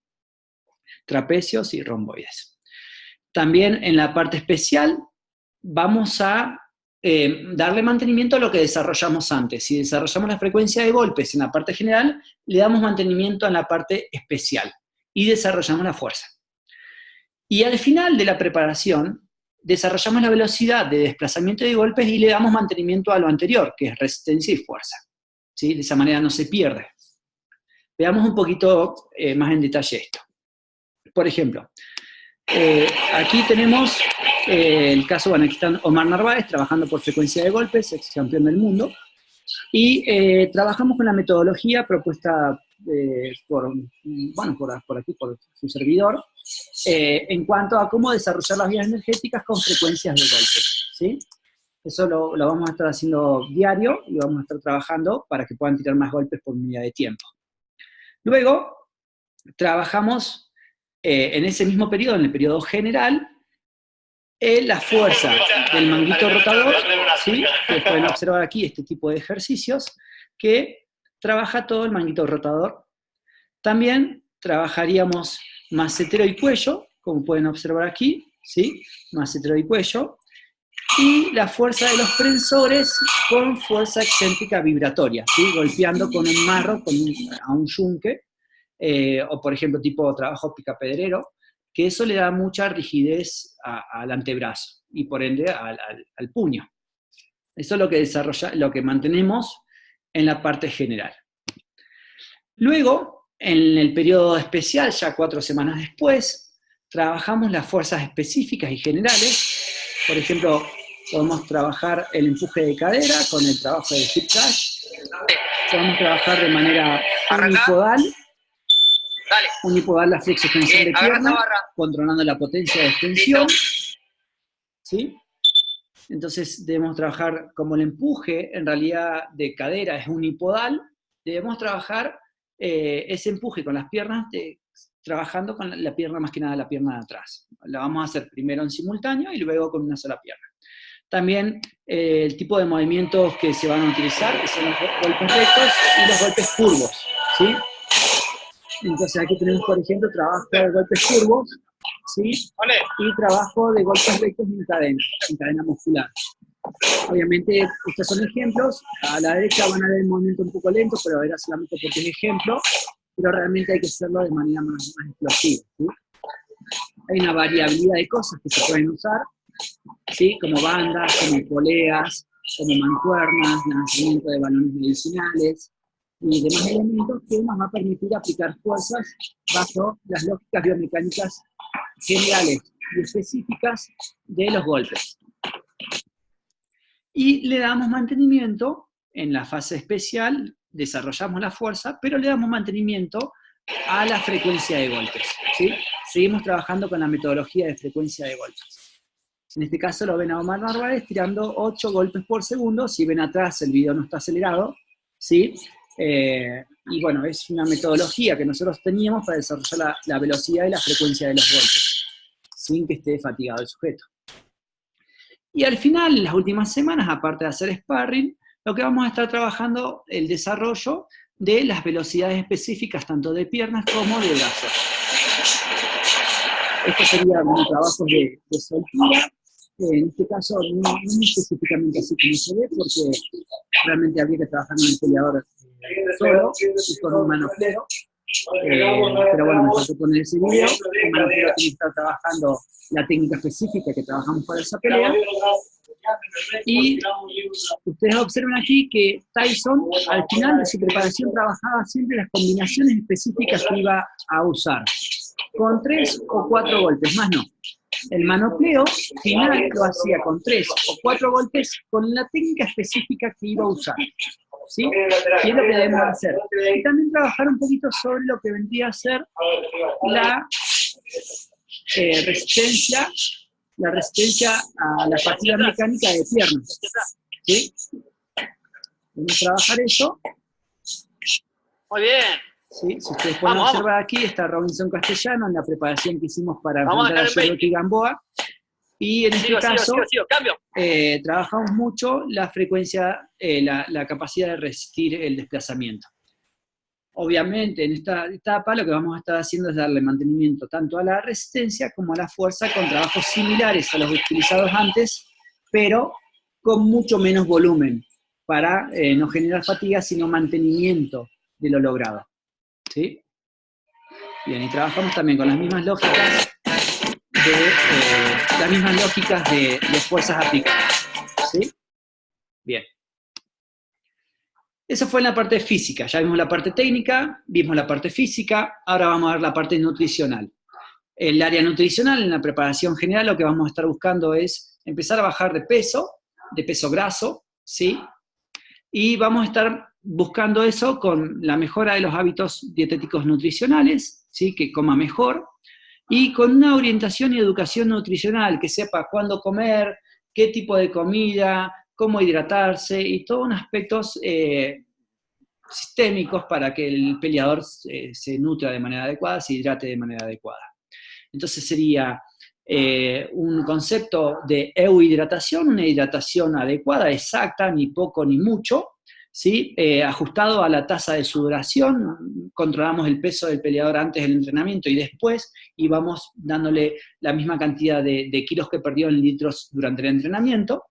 Trapecios y romboides. También en la parte especial vamos a darle mantenimiento a lo que desarrollamos antes. Si desarrollamos la frecuencia de golpes en la parte general, le damos mantenimiento en la parte especial y desarrollamos la fuerza. Y al final de la preparación, desarrollamos la velocidad de desplazamiento de golpes y le damos mantenimiento a lo anterior, que es resistencia y fuerza, ¿sí? De esa manera no se pierde. Veamos un poquito más en detalle esto. Por ejemplo, aquí tenemos el caso, bueno, aquí está Omar Narváez trabajando por frecuencia de golpes, ex campeón del mundo, y trabajamos con la metodología propuesta por aquí, por su servidor, en cuanto a cómo desarrollar las vías energéticas con frecuencias de golpes, ¿sí? Eso lo vamos a estar haciendo diario y vamos a estar trabajando para que puedan tirar más golpes por unidad de tiempo. Luego, trabajamos en ese mismo periodo, en el periodo general, la fuerza del manguito rotador, ¿sí? Que pueden observar aquí este tipo de ejercicios, que trabaja todo el manguito rotador. También trabajaríamos macetero y cuello, como pueden observar aquí, ¿sí? Macetero y cuello. Y la fuerza de los prensores con fuerza excéntrica vibratoria, ¿sí? Golpeando con un marro, a un yunque, o por ejemplo tipo trabajo picapedrero, que eso le da mucha rigidez al antebrazo y por ende al puño. Eso es lo que mantenemos en la parte general. Luego, en el periodo especial, ya 4 semanas después, trabajamos las fuerzas específicas y generales. Por ejemplo, podemos trabajar el empuje de cadera con el trabajo del hip thrust. Podemos trabajar de manera unipodal la flexo-extensión de pierna, controlando la potencia de extensión, ¿sí? Entonces debemos trabajar como el empuje, en realidad de cadera es unipodal, debemos trabajar ese empuje con las piernas, trabajando con la pierna, más que nada la pierna de atrás. La vamos a hacer primero en simultáneo y luego con una sola pierna. También el tipo de movimientos que se van a utilizar, que son los golpes rectos y los golpes curvos, ¿sí? Entonces aquí tenemos, por ejemplo, trabajo de golpes curvos, ¿sí? Y trabajo de golpes rectos en cadena muscular. Obviamente, estos son ejemplos. A la derecha van a ver el movimiento un poco lento, pero era solamente porque es ejemplo, pero realmente hay que hacerlo de manera más explosiva, ¿sí? Hay una variabilidad de cosas que se pueden usar, ¿sí? Como bandas, como poleas, como mancuernas, lanzamiento de balones medicinales, y demás elementos que nos va a permitir aplicar fuerzas bajo las lógicas biomecánicas generales y específicas de los golpes. Y le damos mantenimiento en la fase especial, desarrollamos la fuerza, pero le damos mantenimiento a la frecuencia de golpes, ¿sí? Seguimos trabajando con la metodología de frecuencia de golpes. En este caso lo ven a Omar Narváez tirando 8 golpes por segundo. Si ven atrás el video no está acelerado, ¿sí? Y bueno, es una metodología que nosotros teníamos para desarrollar la velocidad y la frecuencia de los golpes, sin que esté fatigado el sujeto. Y al final, en las últimas semanas, aparte de hacer sparring, lo que vamos a estar trabajando el desarrollo de las velocidades específicas, tanto de piernas como de brazos. Esto sería un trabajo de soltura. En este caso, no específicamente así como se ve, porque realmente habría que trabajar en un peleador solo y con un manopero. Pero bueno, me faltó poner ese video. Manopeo tiene que estar trabajando la técnica específica que trabajamos para esa pelea. Y ustedes observen aquí que Tyson, al final de su preparación, trabajaba siempre las combinaciones específicas que iba a usar, con 3 o 4 golpes, más no. El manopleo final lo hacía con 3 o 4 golpes con la técnica específica que iba a usar, ¿sí? Y es lo que debemos hacer. Y también trabajar un poquito sobre lo que vendría a ser la resistencia a la fatiga mecánica de piernas, ¿sí? Vamos a trabajar eso. Muy bien. ¿Sí? Si ustedes pueden observar aquí, está Robinson Castellano en la preparación que hicimos para enfrentar a Jorge Gamboa. Y en este caso, trabajamos mucho la frecuencia, la capacidad de resistir el desplazamiento. Obviamente, en esta etapa lo que vamos a estar haciendo es darle mantenimiento tanto a la resistencia como a la fuerza con trabajos similares a los utilizados antes, pero con mucho menos volumen, para no generar fatiga, sino mantenimiento de lo logrado. ¿Sí? Bien, y trabajamos también con las mismas lógicas de fuerzas aplicadas. ¿Sí? Bien. Eso fue en la parte física. Ya vimos la parte técnica, vimos la parte física, ahora vamos a ver la parte nutricional. El área nutricional, en la preparación general, lo que vamos a estar buscando es empezar a bajar de peso graso, ¿sí? Y vamos a estar buscando eso con la mejora de los hábitos dietéticos nutricionales, ¿sí? Que coma mejor, y con una orientación y educación nutricional, que sepa cuándo comer, qué tipo de comida, cómo hidratarse, y todos unos aspectos sistémicos para que el peleador se nutra de manera adecuada, se hidrate de manera adecuada. Entonces sería un concepto de euhidratación, una hidratación adecuada, exacta, ni poco ni mucho, ¿sí? Ajustado a la tasa de sudoración, controlamos el peso del peleador antes del entrenamiento y después, y vamos dándole la misma cantidad de kilos que perdió en litros durante el entrenamiento.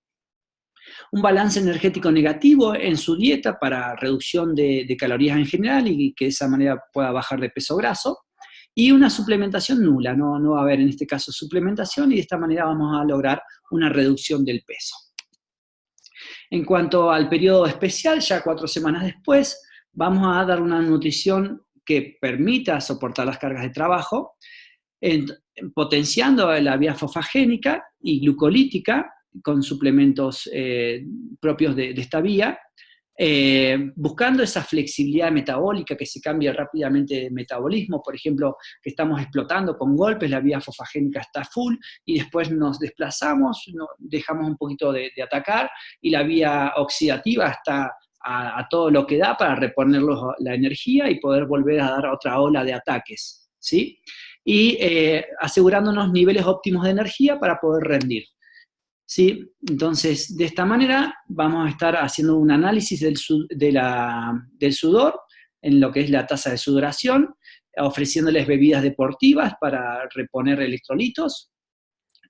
Un balance energético negativo en su dieta para reducción de calorías en general y que de esa manera pueda bajar de peso graso. Y una suplementación nula, no va a haber en este caso suplementación, y de esta manera vamos a lograr una reducción del peso. En cuanto al periodo especial, ya 4 semanas después, vamos a dar una nutrición que permita soportar las cargas de trabajo, potenciando la vía fosfagénica y glucolítica con suplementos propios de esta vía, buscando esa flexibilidad metabólica, que se cambie rápidamente de metabolismo, por ejemplo, que estamos explotando con golpes, la vía fosfagénica está full, y después nos desplazamos, dejamos un poquito de atacar, y la vía oxidativa está a todo lo que da para reponer la energía y poder volver a dar otra ola de ataques, ¿sí? Y asegurándonos niveles óptimos de energía para poder rendir. ¿Sí? Entonces, de esta manera vamos a estar haciendo un análisis del sudor, en lo que es la tasa de sudoración, ofreciéndoles bebidas deportivas para reponer electrolitos,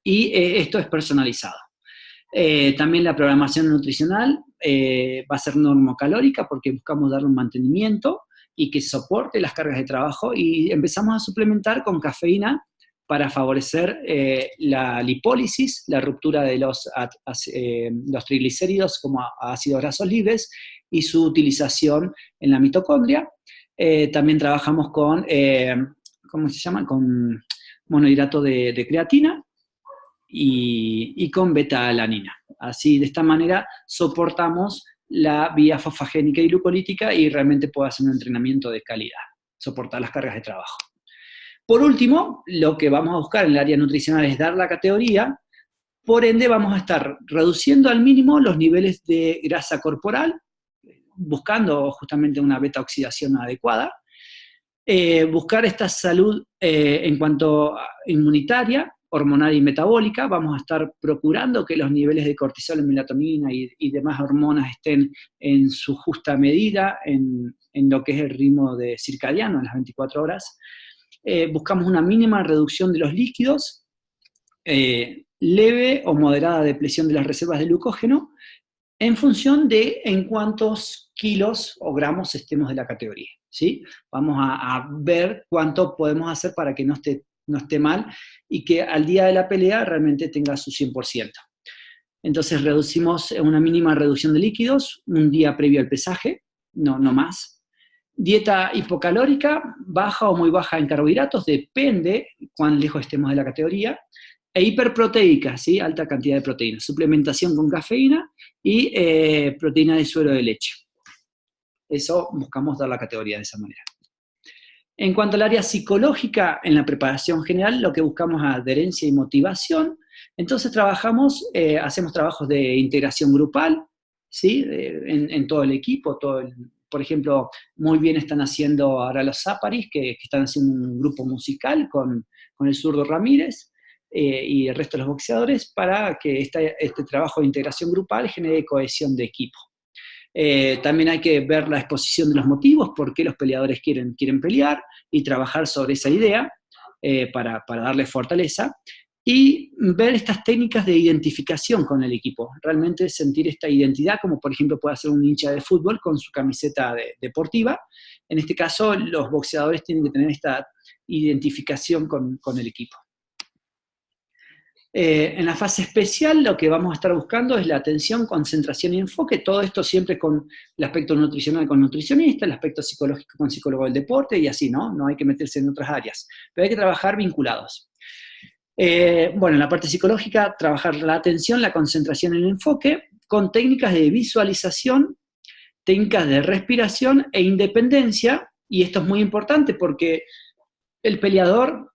y esto es personalizado. También la programación nutricional va a ser normocalórica, porque buscamos darle un mantenimiento y que soporte las cargas de trabajo, y empezamos a suplementar con cafeína para favorecer la lipólisis, la ruptura de los triglicéridos como ácidos grasos libres, y su utilización en la mitocondria. También trabajamos con, ¿cómo se llama? Con monohidrato de creatina y con beta-alanina. Así, de esta manera, soportamos la vía fosfagénica y glucolítica, y realmente puedo hacer un entrenamiento de calidad, soportar las cargas de trabajo. Por último, lo que vamos a buscar en el área nutricional es dar la categoría, por ende vamos a estar reduciendo al mínimo los niveles de grasa corporal, buscando justamente una beta-oxidación adecuada, buscar esta salud en cuanto a inmunitaria, hormonal y metabólica. Vamos a estar procurando que los niveles de cortisol, melatonina y demás hormonas estén en su justa medida, en lo que es el ritmo circadiano, en las 24 horas. Buscamos una mínima reducción de los líquidos, leve o moderada depresión de las reservas de glucógeno, en función de en cuántos kilos o gramos estemos de la categoría. ¿sí? Vamos a ver cuánto podemos hacer para que no esté mal y que al día de la pelea realmente tenga su 100%. Entonces reducimos una mínima reducción de líquidos, un día previo al pesaje, no más. Dieta hipocalórica, baja o muy baja en carbohidratos, depende cuán lejos estemos de la categoría. E hiperproteica, ¿sí? Alta cantidad de proteínas. Suplementación con cafeína y proteína de suero de leche. Eso buscamos dar la categoría de esa manera. En cuanto al área psicológica, en la preparación general, lo que buscamos es adherencia y motivación. Entonces hacemos trabajos de integración grupal, ¿sí? En todo el equipo, por ejemplo, muy bien están haciendo ahora los Zaparis, que están haciendo un grupo musical con el zurdo Ramírez y el resto de los boxeadores para que este trabajo de integración grupal genere cohesión de equipo. También hay que ver la exposición de los motivos, por qué los peleadores quieren pelear, y trabajar sobre esa idea para darle fortaleza, y ver estas técnicas de identificación con el equipo, realmente sentir esta identidad, como por ejemplo puede hacer un hincha de fútbol con su camiseta deportiva. En este caso, los boxeadores tienen que tener esta identificación con el equipo. En la fase especial lo que vamos a estar buscando es la atención, concentración y enfoque, todo esto siempre con el aspecto nutricional con nutricionista, el aspecto psicológico con psicólogo del deporte y así, ¿no? No hay que meterse en otras áreas, pero hay que trabajar vinculados. Bueno, en la parte psicológica, trabajar la atención, la concentración y el enfoque con técnicas de visualización, técnicas de respiración e independencia, y esto es muy importante porque el peleador,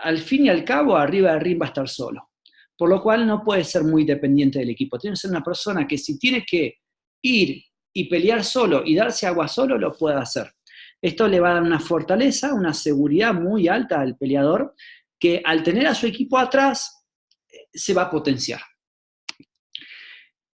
al fin y al cabo, arriba del ring va a estar solo. Por lo cual no puede ser muy dependiente del equipo. Tiene que ser una persona que si tiene que ir y pelear solo y darse agua solo, lo pueda hacer. Esto le va a dar una fortaleza, una seguridad muy alta al peleador, que al tener a su equipo atrás, se va a potenciar.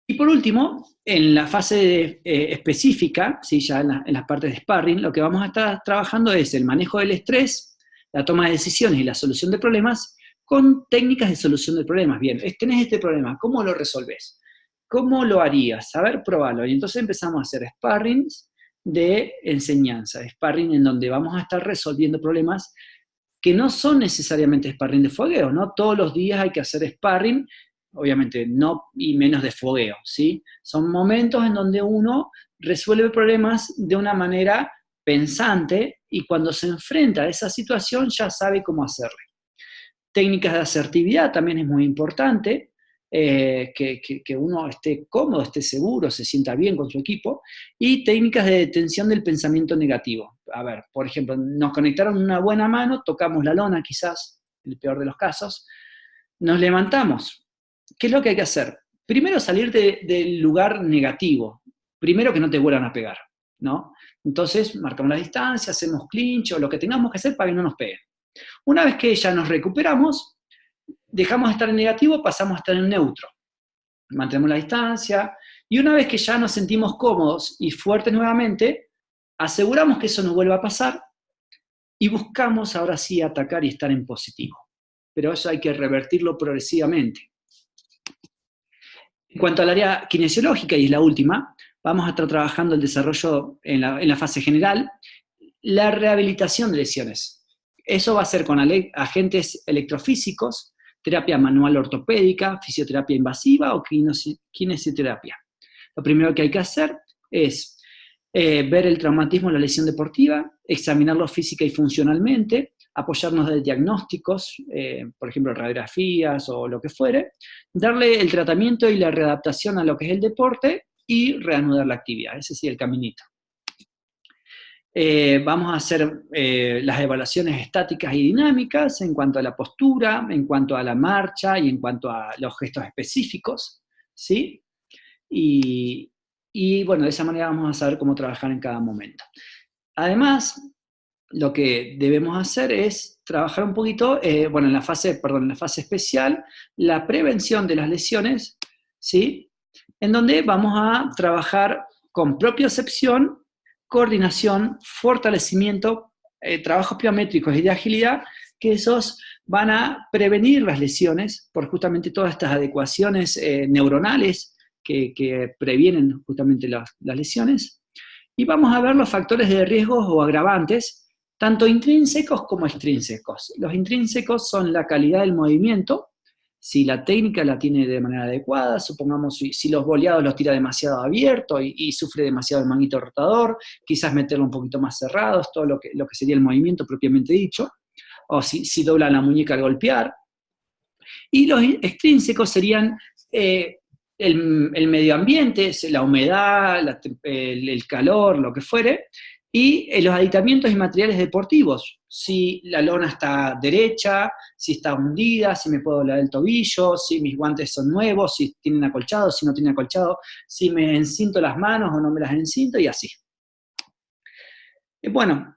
Y por último, en la fase específica, ¿sí? Ya en las partes de sparring, lo que vamos a estar trabajando es el manejo del estrés, la toma de decisiones y la solución de problemas, con técnicas de solución de problemas. Bien, tenés este problema, ¿cómo lo resolvés? ¿Cómo lo harías? A ver, probalo. Y entonces empezamos a hacer sparrings de enseñanza, sparring en donde vamos a estar resolviendo problemas que no son necesariamente sparring de fogueo, ¿no? Todos los días hay que hacer sparring, obviamente no y menos de fogueo, ¿sí? Son momentos en donde uno resuelve problemas de una manera pensante y cuando se enfrenta a esa situación ya sabe cómo hacerlo. Técnicas de asertividad también es muy importante, que uno esté cómodo, esté seguro, se sienta bien con su equipo, y técnicas de detención del pensamiento negativo. A ver, por ejemplo, nos conectaron una buena mano, tocamos la lona quizás, en el peor de los casos, nos levantamos. ¿Qué es lo que hay que hacer? Primero salir del lugar negativo, primero que no te vuelvan a pegar, ¿no? Entonces marcamos la distancia, hacemos clinch o lo que tengamos que hacer para que no nos peguen. Una vez que ya nos recuperamos, dejamos de estar en negativo, pasamos a estar en neutro. Mantenemos la distancia, y una vez que ya nos sentimos cómodos y fuertes nuevamente, aseguramos que eso no vuelva a pasar, y buscamos ahora sí atacar y estar en positivo. Pero eso hay que revertirlo progresivamente. En cuanto al área kinesiológica, y es la última, vamos a estar trabajando el desarrollo en la fase general, la rehabilitación de lesiones. Eso va a ser con agentes electrofísicos, terapia manual ortopédica, fisioterapia invasiva o kinesioterapia. Lo primero que hay que hacer es ver el traumatismo de la lesión deportiva, examinarlo física y funcionalmente, apoyarnos de diagnósticos, por ejemplo, radiografías o lo que fuere, darle el tratamiento y la readaptación a lo que es el deporte y reanudar la actividad. Ese sí es el caminito. Vamos a hacer las evaluaciones estáticas y dinámicas en cuanto a la postura, en cuanto a la marcha y en cuanto a los gestos específicos, ¿sí? Y bueno, de esa manera vamos a saber cómo trabajar en cada momento. Además, lo que debemos hacer es trabajar un poquito, bueno, en la fase especial, la prevención de las lesiones, ¿sí? En donde vamos a trabajar con propiocepción, coordinación, fortalecimiento, trabajos biométricos y de agilidad, que esos van a prevenir las lesiones por justamente todas estas adecuaciones neuronales que previenen justamente las lesiones. Y vamos a ver los factores de riesgo o agravantes, tanto intrínsecos como extrínsecos. Los intrínsecos son la calidad del movimiento, si la técnica la tiene de manera adecuada, supongamos si los boleados los tira demasiado abierto y sufre demasiado el manguito rotador, quizás meterlo un poquito más cerrados, todo lo que sería el movimiento propiamente dicho, o si dobla la muñeca al golpear. Y los extrínsecos serían el medio ambiente, la humedad, el calor, lo que fuere, y los aditamientos y materiales deportivos. Si la lona está derecha, si está hundida, si me puedo doblar el tobillo, si mis guantes son nuevos, si tienen acolchado, si no tienen acolchado, si me encinto las manos o no me las encinto, y así. Bueno,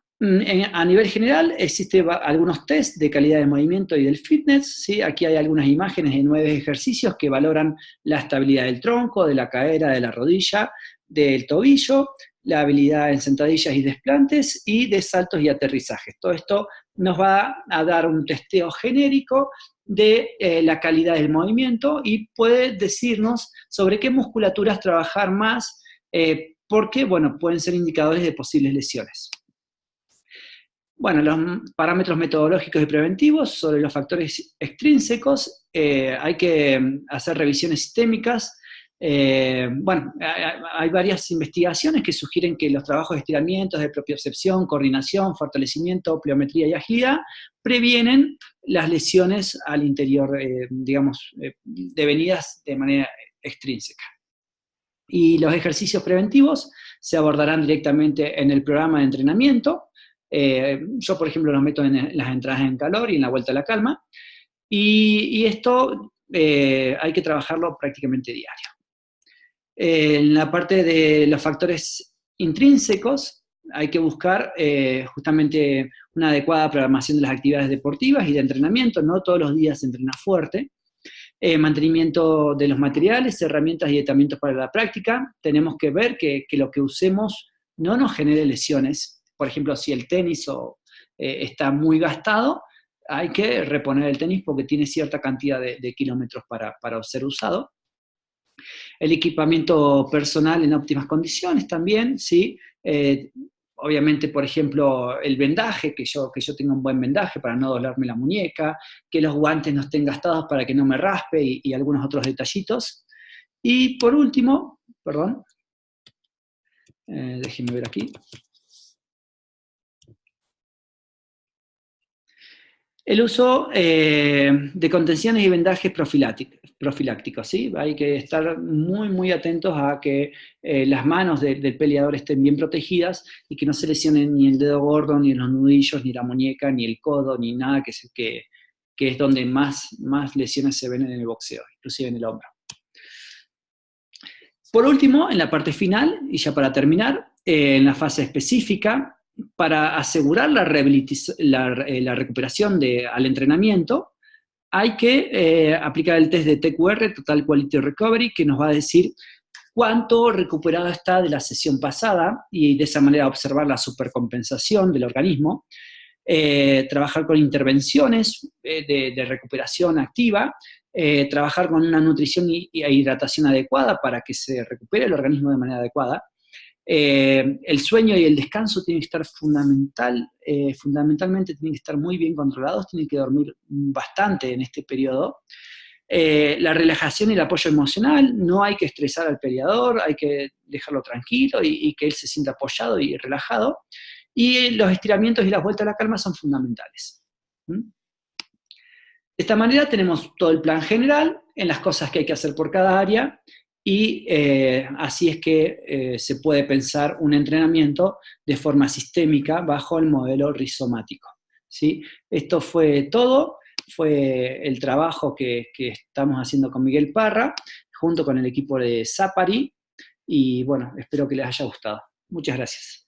a nivel general existen algunos test de calidad de movimiento y del fitness, ¿sí? Aquí hay algunas imágenes de 9 ejercicios que valoran la estabilidad del tronco, de la cadera, de la rodilla, del tobillo, la habilidad en sentadillas y desplantes y de saltos y aterrizajes. Todo esto nos va a dar un testeo genérico de la calidad del movimiento y puede decirnos sobre qué musculaturas trabajar más, porque, bueno, pueden ser indicadores de posibles lesiones. Bueno, los parámetros metodológicos y preventivos sobre los factores extrínsecos, hay que hacer revisiones sistémicas. Bueno, hay varias investigaciones que sugieren que los trabajos de estiramientos, de propiocepción, coordinación, fortalecimiento, pliometría y agilidad previenen las lesiones al interior, digamos, devenidas de manera extrínseca. Y los ejercicios preventivos se abordarán directamente en el programa de entrenamiento. Yo, por ejemplo, los meto en las entradas en calor y en la vuelta a la calma, y esto hay que trabajarlo prácticamente diario. En la parte de los factores intrínsecos, hay que buscar justamente una adecuada programación de las actividades deportivas y de entrenamiento, no todos los días se entrena fuerte. Mantenimiento de los materiales, herramientas y aditamentos para la práctica. Tenemos que ver que lo que usemos no nos genere lesiones. Por ejemplo, si el tenis está muy gastado, hay que reponer el tenis porque tiene cierta cantidad de kilómetros para ser usado. El equipamiento personal en óptimas condiciones también, ¿sí? Obviamente, por ejemplo, el vendaje, que yo tenga un buen vendaje para no doblarme la muñeca, que los guantes no estén gastados para que no me raspe y algunos otros detallitos. Y por último, perdón, déjenme ver aquí. El uso de contenciones y vendajes profilácticos, ¿sí? Hay que estar muy, muy atentos a que las manos del peleador estén bien protegidas y que no se lesionen ni el dedo gordo, ni los nudillos, ni la muñeca, ni el codo, ni nada, que es donde más lesiones se ven en el boxeo, inclusive en el hombro. Por último, en la parte final, y ya para terminar, en la fase específica, para asegurar la recuperación al entrenamiento, hay que aplicar el test de TQR, Total Quality Recovery, que nos va a decir cuánto recuperado está de la sesión pasada, y de esa manera observar la supercompensación del organismo. Trabajar con intervenciones de recuperación activa, trabajar con una nutrición e hidratación adecuada para que se recupere el organismo de manera adecuada. El sueño y el descanso tienen que estar fundamentalmente tienen que estar muy bien controlados, tienen que dormir bastante en este periodo. La relajación y el apoyo emocional, no hay que estresar al peleador, hay que dejarlo tranquilo y que él se sienta apoyado y relajado. Y los estiramientos y las vueltas a la calma son fundamentales. De esta manera tenemos todo el plan general en las cosas que hay que hacer por cada área, y así es que se puede pensar un entrenamiento de forma sistémica bajo el modelo rizomático, ¿sí? Esto fue todo, fue el trabajo que estamos haciendo con Miguel Parra, junto con el equipo de Zapari, y bueno, espero que les haya gustado. Muchas gracias.